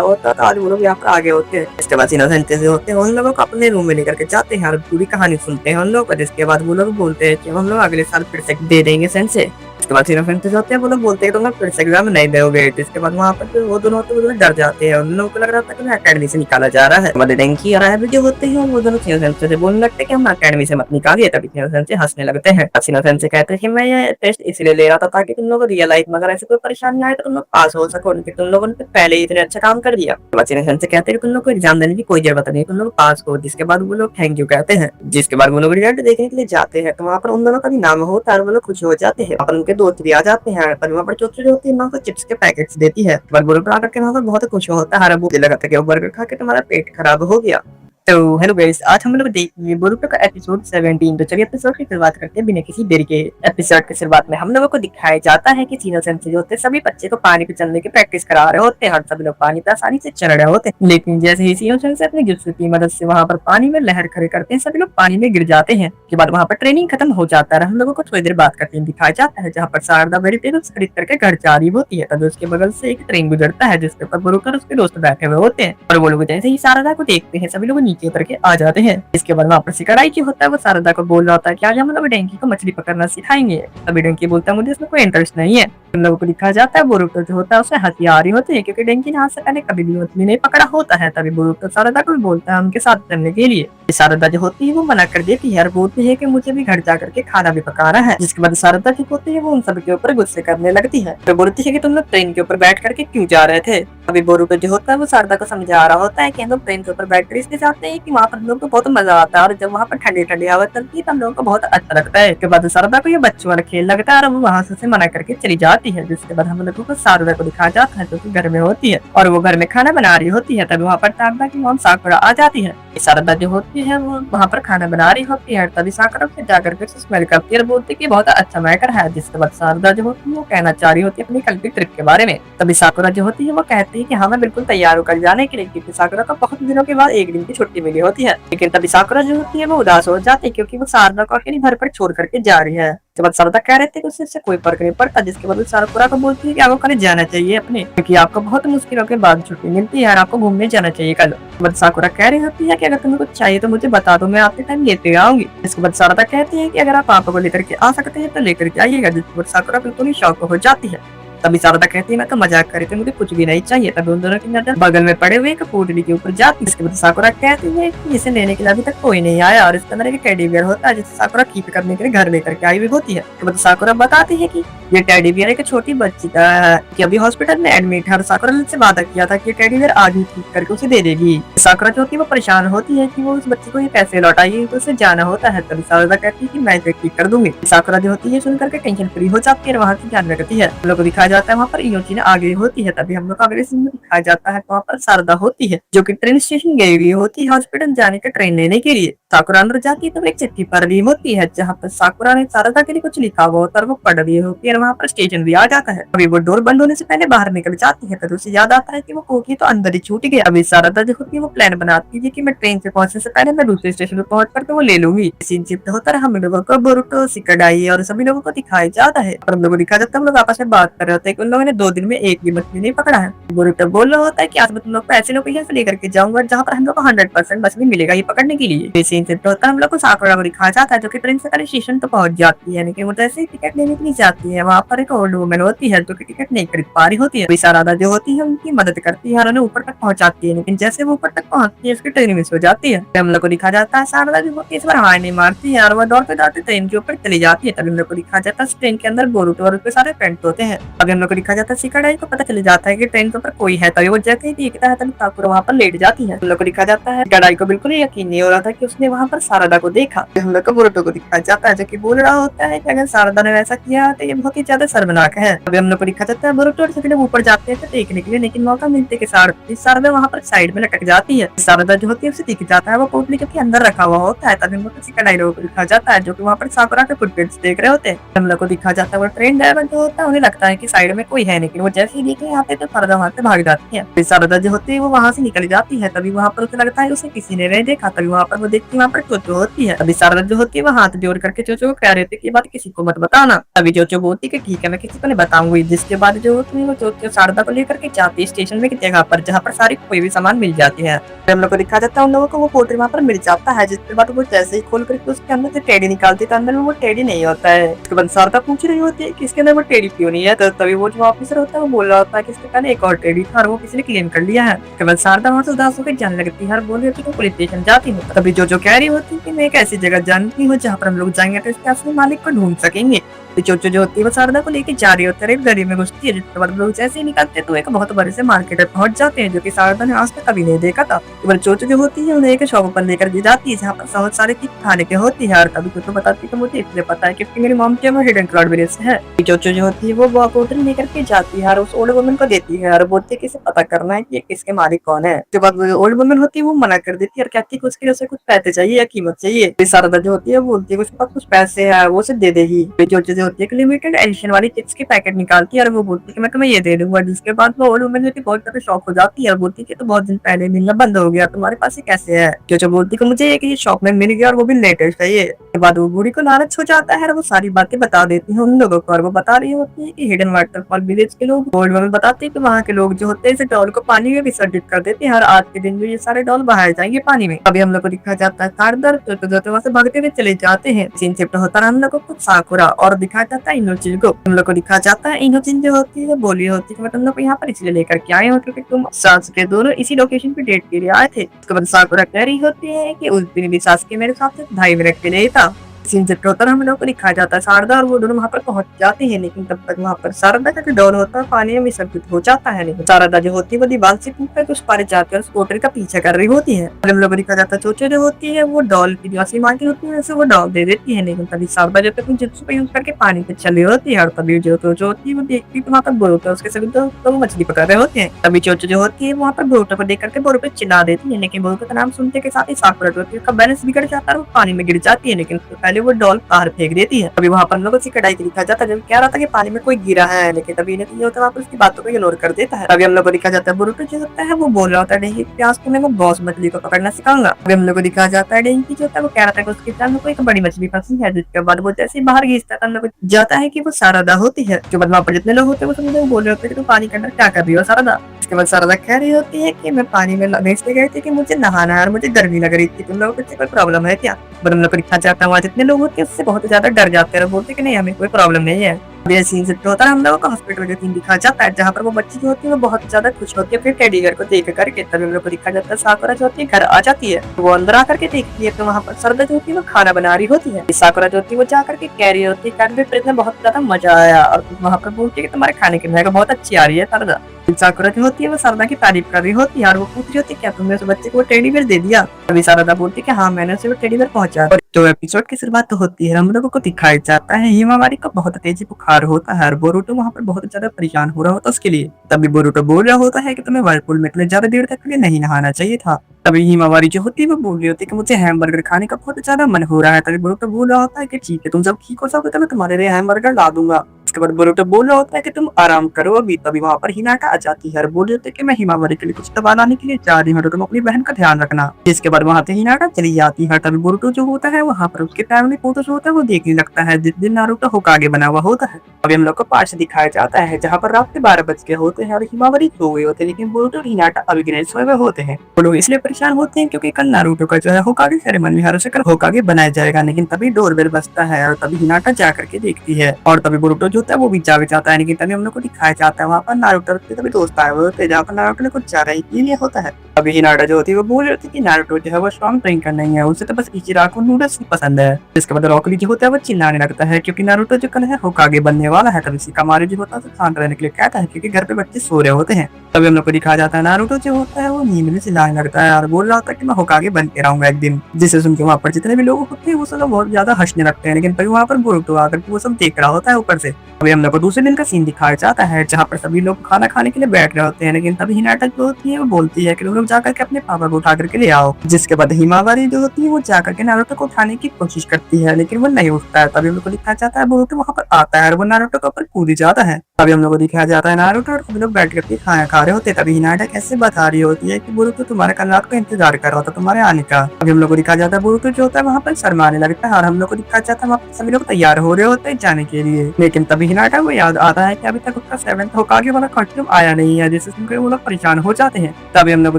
होता तो आज वो लोग यहाँ पर आगे होते हैं। इसके बाद चिनो सेंटर से होते हैं उन लोगों को अपने रूम में लेकर के जाते हैं और पूरी कहानी सुनते हैं उन लोग। जिसके बाद वो लोग बोलते हैं कि हम लोग अगले साल फिर से दे देंगे सेंसे। उसके बाद सिर्फ होते हैं वो लोग बोलते हैं तुम लोग फिर से एग्जाम नहीं दोगे। इसके बाद वहाँ पर वो दोनों होते हैं डर जाते हैं, उन लोगों को लग रहा था कि अकेडमी से निकाला जा रहा है। डेंकी और आयबी जो होते हैं वो दोनों सिनोसेंसे से बोलने लगते हैं कि हम अकेडमी से मत निकालिए। तभी सिनोसेंसे हंसने लगते हैं। सिनोसेंसे कहते हैं कि मैं ये टेस्ट इसलिए ले रहा था ताकि तुम लोग रियल लाइफ में अगर ऐसे कोई परेशानी आए तो तुम लोग पास हो सको, उनके तुम लोगों ने पहले ही इतने अच्छा काम कर दिया। सिनोसेंसे कहते हैं तुम लोग को एग्जाम देने की कोई जरूरत नहीं, तुम लोग पास हो। जिसके बाद वो लोग थैंक यू कहते हैं। जिसके बाद वो लोग रिजल्ट देखने के लिए जाते हैं तो वहाँ पर उन दोनों का भी नाम होता है और वो लोग खुश हो जाते हैं और उनके दोस्त भी आ जाते हैं। पर वहाँ पर चोचरी होती है ना तो चिप्स के पैकेट्स देती है। पर बुरुटो आकर के वहाँ पर बहुत खुश होता है, मुझे लगा था कि वो बर्गर खा के तुम्हारा पेट खराब हो गया। तो हेलो गाइस, आज हम लोग देखेंगे बोरुटो का एपिसोड 17। तो चलिए एपिसोड की शुरुआत करते हैं बिना किसी देरी के। एपिसोड की शुरुआत में हम लोगों को दिखाया जाता है कि सीनो सेंसे जो होते हैं सभी बच्चे को पानी पे चलने की प्रैक्टिस करा रहे होते हैं और सभी लोग पानी पे आसानी से चल रहे होते हैं। लेकिन जैसे ही सीनो सेंसे अपने जुत्सु की मदद से वहाँ पर पानी में लहर खड़े करते हैं सभी लोग पानी में गिर जाते हैं। के बाद वहाँ पर ट्रेनिंग खत्म हो जाता है। हम लोगों को थोड़ी देर बाद का सीन दिखाया जाता है जहाँ पर शारदा वेजिटेबल्स खरीद करके घर जा रही होती है। तभी उसके बगल से एक ट्रेन गुजरता है जिसके ऊपर बोरुटो और उसके दोस्त बैठे हुए होते हैं और वो लोग जैसे ही शारदा को देखते हैं सभी लोग नीचे उतर के आ जाते हैं। इसके बाद वहाँ पर शिकाराई जो होता है वो शारदा को बोल रहा होता है कि आज हम लोग डेंकी को मछली पकड़ना सिखाएंगे। तभी डेंकी बोलता है मुझे इसमें कोई इंटरेस्ट नहीं है। उन लोगों को दिखाया जाता है बोरुटो जो होता है उसे हंसी आ रही होती है क्योंकि डेंकी ने आज से पहले कभी भी मछली नहीं पकड़ा होता है। तभी बोरुटो शारदा को बोलता है उनके साथ चलने के लिए। शारदा जो होती है वो मना कर देती है और बोलती है कि मुझे भी घर जा करके खाना भी पकाना है। जिसके बाद शारदा जो होती है वो उन सब के ऊपर गुस्से करने लगती है। तो बोलती है कि तुम लोग ट्रेन के ऊपर बैठ करके क्यों जा रहे थे। अभी बोरुटो जो होता है वो शारदा को समझा रहा होता है कि हम लोग ट्रेन के ऊपर बैठ कर इसलिए जाते हैं कि वहाँ पर हम लोग को बहुत मजा आता है और जब वहाँ पर ठंडी ठंडी हवा चलती है तो हम लोगों को बहुत अच्छा लगता है। इसके बाद शारदा को ये बच्चों वाला खेल लगता है और वो वहाँ से मना करके चली जाती है। जिसके बाद हम लोगों को शारदा को दिखाया जाता है जो कि घर में होती है और वो घर में खाना बना रही होती है। तभी वहाँ पर शारदा की मॉम साकुरा आ जाती है। शारदा जो होती है वो वहाँ पर खाना बना रही होती है। तभी साकुरा से जाकर के स्मेल करती है और बोलती है कि बहुत अच्छा मैटर है। जिसके बाद शारदा जो होती है वो कहना चाह रही होती है अपनी कल की ट्रिप के बारे में। तभी साकुरा जो होती है वो कहती है कि हाँ मैं बिल्कुल तैयार होकर जाने के लिए, क्योंकि साकुरा को बहुत दिनों के बाद एक दिन की छुट्टी मिली होती है। लेकिन तभी साकुरा जो होती है वो उदास हो जाती है क्योंकि वो शारदा को अकेली घर पर छोड़ करके जा रही है। उसके बाद शारदा कह रहे थे कि उससे कोई फर्क नहीं पड़ता। जिसके बाद साकुरा को बोलती है कि आपको कल जाना चाहिए अपने, क्योंकि आपको बहुत मुश्किलों के बाद छुट्टी मिलती है और आपको घूमने जाना चाहिए कल। बाद साकुरा कह रही होती है कि अगर तुम्हें कुछ चाहिए तो मुझे बता दो, मैं आपके टाइम लेते आऊंगी। इसके बाद शारदा कहती है कि अगर आप पापा को लेकर के आ सकते हैं तो लेकर के आइएगा। जिसके बाद साकुरा बिल्कुल ही शौक हो जाती है। तभी शारदा कहती है मैं तो मजाक कर रही थी, मुझे कुछ भी नहीं चाहिए। तभी उन दोनों की नजर बगल में पड़े हुए एक पोटली के ऊपर जाती है। इसके बाद साकुरा कहती है कि इसे लेने के लिए अभी तक कोई नहीं आया और इसके अंदर एक टेडी बियर होता है जिसे साकुरा कीप करने के लिए घर लेकर के आई हुई होती है। तो साकुरा बताती है कि ये टेडी बियर एक छोटी बच्ची का है कि अभी हॉस्पिटल में एडमिट है और साकुरा से वादा किया था कि टेडी बियर आज ही ठीक करके उसे दे देगी। साकुरा जो होती है वो परेशान होती है कि वो उस बच्ची को ये पैसे लौटाएगी तो उसे जाना होता है। तभी शारदा कहती है कि मैं ठीक कर दूंगी। साकुरा जो होती है सुनकर के टेंशन फ्री हो जाती है और वहाँ से जाने लगती है। लोग को दिखाया जाता है वहाँ पर इनोचिन आगे होती है। तभी हम लोग को अगले सीन में दिखाया जाता है वहाँ पर शारदा होती है जो कि ट्रेन स्टेशन गई हुई होती है हॉस्पिटल जाने का ट्रेन लेने के लिए। साकुरा अंदर जाती है तो एक चिट्ठी पढ़ रही होती है जहाँ पर साकुरा ने शारदा के लिए कुछ लिखा हुआ होता है और वो पढ़ रही होती है। वहाँ पर स्टेशन भी आ जाता है। अभी वो डोर बंद होने से पहले बाहर निकल जाती है। तभी उसे याद आता है कि वो कोकी तो अंदर ही छूट गया। अभी शारदा जो होती है वो प्लान बनाती है कि मैं ट्रेन से पहुंचने से पहले मैं दूसरे स्टेशन पे पहुंच करके वो ले लूंगी। सीन शिफ्ट होता है हम लोगों को बोरुतो, शिकाडाई और सभी लोगों को दिखाया जाता है और हम लोगों को दिखाया जाता है हम लोग आपस में बात कर रहे होते हैं कि उन लोगों ने 2 दिन में एक भी मछली नहीं पकड़ा है। बोरुतो बोल रहा होता है कि आज मैं तुम लोग को ऐसे लोकेशन पे लेकर के जाऊंगा जहाँ पर हम लोग को 100% मछली मिलेगा ये पकड़ने के लिए। सीन शिफ्ट होता है हम लोग को साकुरा को दिखाया जाता है जो कि ट्रेन से पहले स्टेशन तो पहुंच जाती है लेकिन वो जैसे ही टिकट लेने के लिए जाती है वहाँ पर एक ओल्ड वुमन होती है जो कि टिकट नहीं खरीद पा रही होती है। शारदा जो होती है उनकी मदद करती है और उन्हें ऊपर तक पहुंचाती है लेकिन जैसे वो ऊपर तक पहुंचती है उसकी ट्रेन मिस हो जाती है। हम लोग को दिखा जाता है शारदा जो होती है इस बार हार नहीं मारती है और वो दौड़ते दौड़ते ट्रेन के ऊपर चली जाती है। तभी हम लोग को दिखा जाता है ट्रेन के अंदर बोरुतो और उसके सारे फ्रेंड्स होते हैं। अभी हम लोग को दिखा जाता है शिकाडाई को पता चल जाता है कि ट्रेन के ऊपर कोई है। तभी वो जैसे ही देखता है तभी साकुरा वहाँ पर लेट जाती है। हम लोग को दिखा जाता है शिकाडाई को बिल्कुल यकीन नहीं हो रहा था कि उसने वहाँ पर शारदा को देखा। हम लोग को बोरुतो को दिखाया जाता है जो कि बोल रहा होता है कि अगर शारदा ने वैसा किया तो ये बहुत ही ज्यादा शर्मनाक है। अभी हम लोग को दिखा जाता है बोरुतो और सभी लोग ऊपर जाते हैं देखने के लिए लेकिन मौका मिलते के साथ शारदा वहाँ पर साइड में लटक जाती है। शारदा जो होती है उसे दिख जाता है वो पोटली के अंदर रखा हुआ होता है। तभी हम लोग को शिकाडाई लोगों को दिखा जाता है जो कि वहाँ पर साकुरा के फुटप्रिंट्स देख रहे होते हैं। हम लोग को दिखा जाता है वो ट्रेन ड्राइवर जो होता है उन्हें लगता है कि साइड में कोई है लेकिन वो जैसे ही देखे आते तो शारदा वहाँ से भाग जाती है। शारदा जो होती है वो वहाँ से निकल जाती है। तभी वहाँ पर उसे लगता है उसे किसी ने नहीं देखा। तभी वहाँ पर वो देखती है वहाँ पर चोचो होती है। अभी शारदा जो होती है वो हाथ जोड़ करके चोचो को कह रहे थे कि बात किसी को मत बताना। अभी चोचो बोलती कि ठीक है मैं किसी को नहीं बताऊंगी। जिसके बाद जो होती है वो चोचो शारदा को लेकर के जाती है स्टेशन में की जगह पर जहाँ पर सारी कोई भी सामान मिल जाती है। हम लोग को दिखा जाता है उन लोगों को वो पोटली वहाँ पर मिल जाता है जिसके बाद वो जैसे ही खोल करके उसके अंदर से टेडी निकालती है तो अंदर में वो टेडी नहीं होता है। उसके बाद शारदा पूछ रही होती है कि इसके अंदर वो टेडी क्यों नहीं है। तो तभी वो जो ऑफिसर होता है वो बोल रहा होता है कि इसके पहले एक और टेडी था और वो किसी ने क्लेम कर लिया है। उसके बाद शारदा वहाँ से उदास होकर जाने लगती है और बोल रही होती है पुलिस स्टेशन जाती हूँ। तभी जो कह रही होती है कि मैं एक ऐसी जगह जानती हूँ जहाँ पर हम लोग जाएंगे तो इसके असली मालिक को ढूंढ सकेंगे। चोचो जो होती है वो शारदा को लेके जा रही होती है गली में घुसती है जिसके बाद लोग जैसे ही निकलते तो एक बहुत बड़े से मार्केट में पहुंच जाते हैं जो कि शारदा ने आज तक कभी नहीं देखा था। तो चोचो जो होती है उन्हें एक शॉप पर लेकर के जाती है जहाँ पर बहुत सारे चीज खाने की होती है और कभी चोचो बताती है कि मुझे इसलिए पता है क्योंकि मेरी मॉम की हिडन क्लाउड विलेज से है। चोचो जो होती है वो बोतल लेकर के जाती है और उस ओल्ड वुमन को देती है और बोलती है कि इसे पता करना है कि किसके मालिक कौन है। उसके बाद ओल्ड वुमन होती है वो मना कर देती है और कहती है कि उसके लिए कुछ पैसे चाहिए या कीमत चाहिए। शारदा जो होती है बोलती है उसके पास कुछ पैसे है वो उसे दे देगी। चोचो जो होती है लिमिटेड एडिशन वाली चिप्स के पैकेट निकालती है और वो बोलती है कि मैं तुम्हें ये दे दूंगा। जिसके बाद वो ओल्ड वुमन जो बहुत ज्यादा शॉक हो जाती है और बोलती है कि तो बहुत दिन पहले मिलना बंद हो गया तुम्हारे पास ये कैसे है। चोचो बोलती है कि मुझे ये शॉप में मिल गया और वो भी लेटेस्ट है ये। के बाद वो बूढ़ी को लालच हो जाता है और वो सारी बातें बता देती है उन लोगों को और वो बता रही होती है कि हिडन वाटरफॉल विलेज के लोग ओल्ड वुमन बताते हैं कि वहाँ के लोग जो होते हैं इस डॉल को पानी में विसर्जित कर देते हैं और आज के दिन जो ये सारे डॉल बहाए जाएंगे पानी में। अभी हम लोग को दिखा जाता है कारदर तो वहाँ से भागते हुए चले जाते हैं। सीन शिफ्ट होता है हम लोग को साकुरा और दिखाया जाता है इनोचिन को। हम लोग को दिखा जाता है इनोचिन जो होती है वो बोली होती है कि मैं तुम लोग को यहाँ पर इसलिए लेकर के आए हो क्योंकि तुम सास के दोनों इसी लोकेशन पे डेट के लिए आए थे। उसके बाद साकुरा कह रही होती है कि उस दिन भी सास के मेरे साथ 2.5 मिनट के लिए था। सीन शिफ्ट होता है हम लोग को दिखाया जाता है शारदा और वो दोनों वहाँ पर पहुंच जाते हैं लेकिन तब तक वहाँ पर शारदा का जो डॉल होता है पानी में विसर्जित हो जाता है। लेकिन शारदा जो होती है वो दीवार से टूट कर उस पार जाकर उस पोटल का पीछा कर रही होती है। हम लोग को दिखाया जाता है चोचो जो होती है वो डॉल की जो असली मांगी होती है वो डॉल दे देती है लेकिन तभी शारदा जो अपनी जिप्स को यूज करके पानी पे चली होती है और तभी जो होती है वो देखती है वहाँ पर बोरुतो उसके सभी तो मछली पकड़ रहे होते हैं। तभी चोचो जो होती है वहाँ पर बोरुतो को देख करके बोरुतो चिल्ला देती है लेकिन बोरुतो का नाम सुनते के साथ ही साकुरा जो होती है उसका बैलेंस बिगड़ जाता है और वो पानी में गिर जाती है लेकिन उससे पहले वो डॉल बाहर फेंक देती है। अभी वहाँ पर लोगों की कढ़ाई दिखा जाता है जब कह रहा था कि पानी में कोई गिरा है लेकिन तभी इन्हें ये होता है वहाँ उसकी बातों को इग्नोर कर देता है। अभी हम लोग को दिखा जाता है बोरुतो जो होता है वो बोल रहा होता है डेंगी प्यास तुम्हें मैं बॉस मछली को पकड़ना सिखाऊंगा। अभी हम लोग को दिखा जाता है डेंगी जो होता है वो कह रहा था कि उसके सामने कोई एक बड़ी मछली फंसी है जिसके बाद वो जैसे बाहर घिसता है हम लोग को जाता है कि वो शारदा होती है। जो बाद वहाँ पर जितने लोग होते हैं वो सब लोग बोल रहे होते हैं कि तुम पानी के अंदर क्या कर रही हो शारदा। इसके बाद शारदा कह रही होती है कि मैं पानी में इसलिए गई थी कि मुझे नहाना है और मुझे गर्मी लग रही थी तुम लोगों को कोई प्रॉब्लम है क्या। बट हम लोग को दिखा जाता है वहाँ जितने लोग होते हैं उससे बहुत ज्यादा डर जाते हैं बोलते कि नहीं हमें कोई प्रॉब्लम नहीं है। अभी सीन से होता है हम लोगों का हॉस्पिटल जो सीन दिखा जाता है जहाँ पर वो बच्ची जो होती है वो बहुत ज्यादा खुश होती है फिर टेडी घर को देख करके। तभी हम लोग को दिखा जाता है साकुरा जो होती है घर आ जाती है वो अंदर आकर के देखती है तो वहाँ पर शारदा जो होती है वो खाना बना रही होती है। साकुरा जो होती है वो जाकर के कह रही होती है में बहुत ज्यादा मजा आया और वहाँ पर बोलती है कि तुम्हारे खाने की महक बहुत अच्छी आ रही है शारदा। साकुरा जो होती है वो सारदा की तारीफ कर रही होती है और वो पूछ रही होती है क्या तुमने उस बच्चे को टेडी बियर दे दिया। तभी सारदा बोलती है कि हाँ मैंने उसे वो टेडी बियर पहुंचा। और जो एपिसोड की शुरुआत तो होती है हम लोगों को दिखाया जाता है हिमावारी को बहुत तेजी बुखार होता है और बोरुतो वहाँ पर बहुत ज्यादा परेशान हो रहा होता है उसके लिए। तभी बोरुतो बोल रहा होता है कि तुम्हें वर्लपूल में इतने ज्यादा देर तक के लिए नहीं नहाना चाहिए था। तभी हिमावारी जो होती है वो बोल रही होती है कि मुझे हैमबर्गर खाने का बहुत ज्यादा मन हो रहा है। तभी बोरुतो बोल रहा होता है कि ठीक है तुम जब ठीक हो जाओगे तो मैं तुम्हारे लिए हैमबर्गर ला दूंगा। उसके बाद बोरुतो बोल रहा होता है कि तुम आराम करो अभी। तभी वहाँ पर हिनाटा आ जाती है और बोल रही होती है कि मैं हिमावारी के लिए कुछ दवा लाने के लिए जा रही हूँ तो तुम अपनी बहन का ध्यान रखना। जिसके बाद वहाँ से हिनाटा चली जाती है। तभी बोरुतो जो होता है वहाँ पर उसके फैमिली फोटोज होता है वो देखने लगता है जिस दिन नारुतो होकागे बना हुआ होता है। अभी हम लोग को पार्ट दिखाया जाता है जहाँ पर रात के 12 बज गए होते हैं और हिमावारी सो गए होते हैं लेकिन बोरुतो और हिनाटा अभी भी नहीं सोए हुए होते हैं। वो लोग इसलिए परेशान होते हैं क्योंकि कल नारुतो का जो है होकागे सेरेमनी हर से कल होकागे बनाया जाएगा। लेकिन तभी डोरबेल बजता है और तभी हिनाटा जा करके देखती है और तभी बोरुतो जो होता है वो भी जाग जाता है। लेकिन तभी हम लोग को दिखाया जाता है वहाँ पर नारुतो के तभी दोस्त आए हुए होते हैं जहाँ पर नारुतो ने कुछ ज्यादा ही पी लिया होता है। अभी हिनाटा जो होती है वो बोल रही होती है कि नारुतो जो है वो स्ट्रॉन्ग ड्रिंकर नहीं है उसे तो बस इचिराको नूडल्स ही पसंद है। इसके बाद रॉकली जो होता है वो चिल्लाने लगता है क्योंकि नारुतो जो कल है होकागे बनने वाला है। तभी शिकामारी जो होता है शांत रहने के लिए कहता है क्योंकि घर पे बच्चे सो रहे होते हैं। तभी हम लोग को दिखाया जाता है नारुतो जो होता है वो नींद में चिल्लाने लगता है और बोल रहा होता है कि मैं होकागे बन के रहूंगा एक दिन। जिसे सुन के वहाँ पर जितने भी लोग होते हैं वो सब बहुत ज्यादा हंसने लगते हैं। लेकिन तभी वहाँ पर बोरुतो आकर वो सब देख रहा होता है ऊपर से। अभी हम लोग को दूसरे दिन का सीन दिखाया जाता है जहाँ पर सभी लोग खाना खाने के लिए बैठ रहे होते हैं। लेकिन तभी हिनाटा जो होती है वो बोलती है कि तुम लोग जाकर के अपने पापा को उठा करके ले आओ। जिसके बाद हिमावारी जो होती है वो जाकर के नारुतो को उठाने की कोशिश करती है लेकिन वो नहीं उठता है। तभी हम लोग को दिखाया जाता है बोरुतो वहाँ पर आता है और वो नारुतो के ऊपर कूद जाता है। तभी हम लोग को दिखाया जाता है नारुतो और सभी लोग बैठ करके खाना खा रहे होते हैं। तभी हिनाटा कैसे बता रही होती है कि बोरुतो तुम्हारे कल रात को इंतजार कर रहा था तुम्हारे आने का। अभी हम लोग को दिखाया जाता है बोरुतो जो होता है वहाँ पर शर्माने लगता है और हम लोग को दिखाया जाता है वहाँ पर सभी लोग तैयार हो रहे होते हैं जाने के लिए। लेकिन तभी हिनाटा को याद आता है कि अभी तक उसका 7th होकागे वाला कॉस्ट्यूम आया नहीं है जिससे सुनकर वो लोग परेशान हो जाते हैं। तभी हम लोग को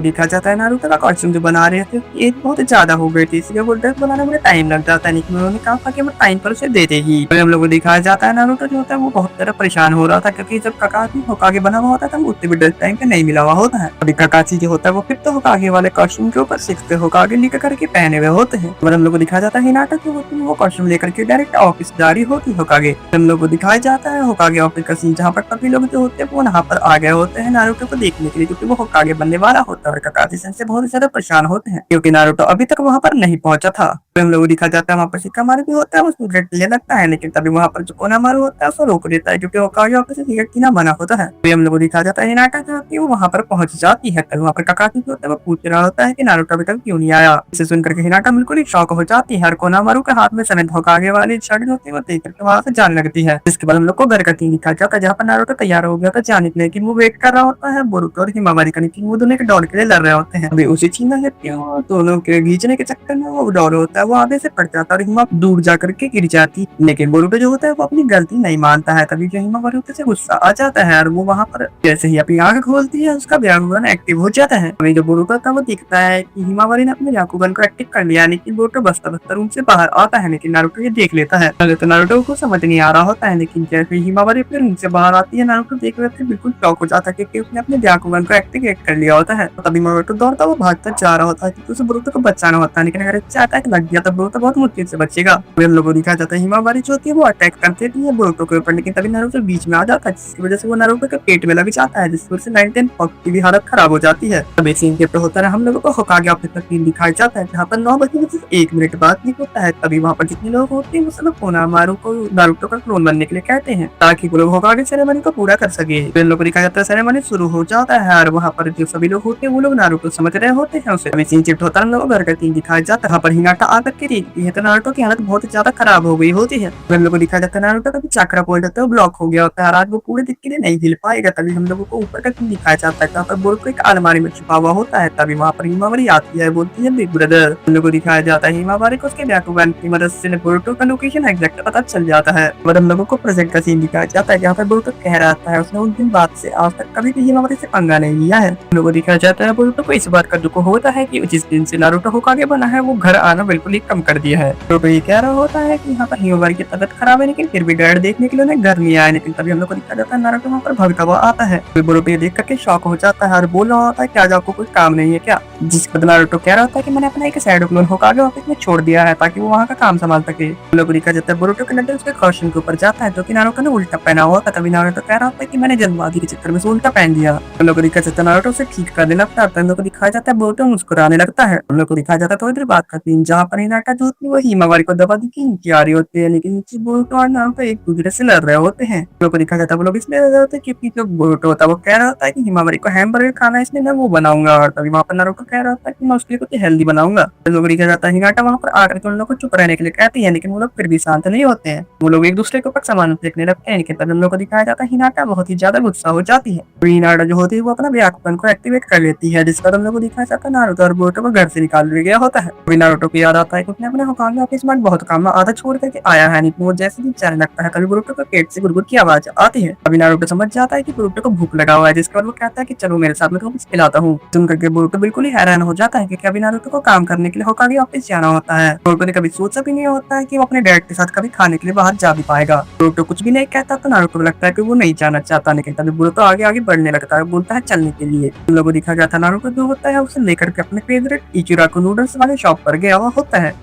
दिखाया जाता है नारुतो का कॉस्ट्यूम जो बना रहे थे एज बहुत ज्यादा हो गई थी इसलिए वो ड्रेस बनाने में टाइम लग जाता है। लेकिन उन्होंने कहा था कि वो टाइम पर उसे दे देगी। तभी हम लोग को दिखाया जाता है नारुतो जो होता है वो बहुत ज्यादा परेशान हो रहा था क्योंकि जब ककाशी होकागे बना हुआ होता है वो उतने भी ड्रेस टाइम पे नहीं मिला हुआ होता है। अभी ककाशी जो होता है वो 5th होकागे वाले कॉस्ट्यूम के ऊपर 6th होकागे लेकर करके पहने हुए होते हैं। और हम लोग को दिखाया जाता है हिनाटा जो होती है वो कॉस्ट्यूम लेकर के डायरेक्ट ऑफिस जा रही होती है होकागे। हम लोग को दिखाया जाता है होकागे ऑफिस का सीन जहाँ पर सभी लोग जो होते हैं वो यहाँ पर आ गए होते हैं नारुतो को देखने के लिए क्योंकि वो होकागे बनने वाला होता है। और ककाशी से बहुत ज्यादा परेशान होते हैं क्योंकि नारुतो अभी तक वहाँ पर नहीं पहुंचा था। हम लोग दिखा जाता है वहाँ पर शिकामारू भी होता है वो सिगरेट ले लगता है लेकिन तभी वहाँ पर जो कोनामारू होता है उसको रोक देता है क्योंकि होकागे ऑफिस से सिगरेट पीना मना होता है। फिर हम लोग को दिखा जाता है हिनाटा जो होती है वो वहाँ पर पहुंच जाती है। तभी वहाँ पर ककाशी जो होता है वो पूछ रहा होता है कि नारुतो अभी तक क्यों नहीं आया। इसे सुनकर के हिनाटा बिल्कुल ही शॉक हो जाती है और कोनामारू के हाथ में समेत होकागे वाली शर्ट होती है वो देख करके वहाँ से जाने लगती है। इसके बाद हम लोग को घर का सीन दिखा जाता है जहाँ पर नारुतो तैयार हो गया था जाने के लिए लेकिन वो वेट कर रहा होता है बोरुतो और हिमावारी का लेकिन वो दोनों के डॉल के लिए लड़ रहे होते हैं। अभी उसी चीज में दोनों के खींचने के चक्कर में वो डॉल होता है वो आगे से पड़ जाता है और हिमा दूर जाकर के गिर जाती। लेकिन बोरुतो जो होता है वो अपनी गलती नहीं मानता है। तभी जो हिमावारी से गुस्सा आ जाता है और वो वहाँ पर जैसे ही अपनी आंख खोलती है उसका ब्याकुगन एक्टिव हो जाता है। अभी जो बोरुतो था वो दिखता है कि हिमावारी ने अपने ब्याकुगन को एक्टिव कर लिया लेकिन बोरुतो बस्ता बस्ता रूम से बाहर आता है लेकिन नारुतो ये देख लेता है। तो नारुतो को समझ नहीं आ रहा होता है लेकिन जैसे हिमावारी अपने रूम से बाहर आती है नारुतो देख रहे थे बिल्कुल शॉक हो जाता है क्योंकि उसने अपने ब्याकुगन को एक्टिवेट कर लिया होता है। तो तभी बोरुतो दौड़ता वो भागता जा रहा होता है क्योंकि उसे बोरुतो को बचाना होता है लेकिन अगर चाहता है कि लग गया तो बोरुतो बहुत मुश्किल से बचेगा। हम लोगों को दिखाया जाता है हिमावारी जो होती है वो अटैक कर देती है बोरुतो के ऊपर लेकिन तभी नारुतो बीच में आ जाता है जिसकी वजह से वो नारुतो के पेट में लग जाता है जिसकी वजह से 9th and 10th की भी हालत खराब हो जाती है। तभी सीन के ऊपर होता है हम लोगों को होकागे ऑफिस का सीन दिखाया जाता है जहाँ पर 9 बजे से 1 मिनट बाद नहीं होता है। तभी वहाँ पर जितने लोग होते हैं वो सब कोनामारू को नारुतो का क्लोन बनने के लिए कहते हैं ताकि वो लोग होकागे सेरेमनी को पूरा कर सके। फिर लोगों को दिखाया जाता है सेरेमनी शुरू हो जाता है और वहाँ पर जो सभी लोग होते हैं वो लोग नारुतो समझ रहे होते हैं उसे। अभी सीन शिफ्ट होता है हम लोगों को घर का सीन दिखाया जाता है। वहाँ पर हिनाटा आकर के देखती है तो नारुतो की हालत बहुत ज्यादा खराब हो गई होती है। हम लोगों को दिखाया जाता है नारुतो का भी चक्रा पॉइंट होता है वो ब्लॉक हो गया होता है और आज वो पूरे दिन के लिए नहीं हिल पाएगा। तभी हम लोगों को ऊपर का सीन दिखाया जाता है जहाँ पर बोरुतो एक अलमारी में छुपा हुआ होता है। तभी वहाँ पर हिमावारी आती है बोलती है बिग ब्रदर। हम लोगों को दिखाया जाता है हिमावारी को उसके ब्याकुगन की मदद से बोरुतो का लोकेशन एग्जैक्ट पता चल जाता है। और हम लोगों को प्रेजेंट का सीन दिखाया जाता है जहाँ पर बोरुतो कह रहा था उसने उस दिन बाद से आज तक कभी भी हिमावारी से पंगा नहीं लिया है। हम लोगों को दिखाया जाता है बोरुतो को इस बात का दुख होता है कि जिस दिन से नारुतो होकागे बना है वो घर आना बिल्कुल ही कम कर दिया है। बोरुतो ये कह रहा होता है कि यहाँ पर हिमावारी की तबियत खराब है लेकिन फिर भी डैड देखने के लिए उन्हें घर नहीं आया। लेकिन तभी हम लोग को दिखाया जाता है नारुतो वहाँ पर भागता हुआ आता है। बोरुतो ये देख करके शॉक हो जाता है और बोल रहा होता है कि आज आपको कोई काम नहीं है क्या। जिस पर नारुतो कह रहा होता है कि मैंने अपना एक शैडो क्लोन होकागे ऑफिस में छोड़ दिया है ताकि वो वहाँ का काम संभाल सके। लोग देखा जाता है बोरुतो की नजर उसके कौशन के ऊपर जाता है जो कि नारुतो ने उल्टा पहना हुआ था। तभी नारुतो कह रहा होता है कि मैंने जल्दबाजी के चक्कर में उल्टा पहन दिया। लोग देखा जाता है नारुतो उसे ठीक करने लगता है। लोग को दिखाया जाता है बोरुतो मुस्कुराने लगता है। हम लोग को दिखाया जाता है थोड़ी देर बात करती है जहाँ पर हिनाटा जो होती है वो हिमावारी को दबा दी की आ रही होती है, लेकिन बोरुतो और नारुतो एक दूसरे से लड़ रहे होते हैं। लोग को दिखाया जाता है वो लोग इसलिए लड़ रहे होते हैं क्योंकि जो बोरुतो होता है वो कह रहा होता है कि हिमावारी को हैमबर्गर खाना है इसलिए मैं वो बनाऊंगा, और तभी वहाँ पर नारुतो कह रहा होता है कि मैं उसके लिए कुछ हेल्दी बनाऊंगा। लोग दिखाया जाता है हिनाटा वहाँ पर आकर के उन लोग को चुप रहने के लिए कहती है, लेकिन वो लोग फिर भी शांत नहीं होते हैं। वो लोग एक दूसरे के ऊपर सामान फेंकने लगते हैं, लेकिन तभी उन लोग को दिखाया जाता है हिनाटा बहुत ही ज्यादा गुस्सा हो जाती है। तो हिनाटा जो होती है वो अपना व्याकुपन को एक्टिवेट कर लेती है, जिस पर हम लोग को दिखाया जाता है नारुतो और बोरुतो को घर से निकाल दिया गया होता है। तभी नारुतो को याद आता है कि उसने अपने होकागे ऑफिस में बहुत काम आधा छोड़ करके आया है, नहीं वो जैसे ही चलने लगता है तभी बोरुतो को पेट से गुड़गुड़ की आवाज आती है। तभी नारुतो समझ जाता है कि बोरुतो को भूख लगा हुआ है, जिसके बाद वो कहता है कि चलो मेरे साथ में तो कुछ खिलाता हूँ। सुन करके बोरुतो बिल्कुल ही हैरान हो जाता है कि अभी नारुतो को काम करने के लिए होकागे ऑफिस जाना होता है। बोरुतो ने कभी सोचा भी नहीं होता है कि वो अपने डैड के साथ कभी खाने के लिए बाहर जा भी पाएगा। बोरुतो कुछ भी नहीं कहता तो नारुतो को लगता है कि वो नहीं जाना चाहता, लेकिन तभी बोरुतो आगे आगे बढ़ने लगता है, बोलता है चलने के लिए। उन लोगों को दिखा गया था नारुतो जो होता है उसे लेकर के अपने फेवरेट इचिराको नूडल्स वाले शॉप पर गया हुआ होता है।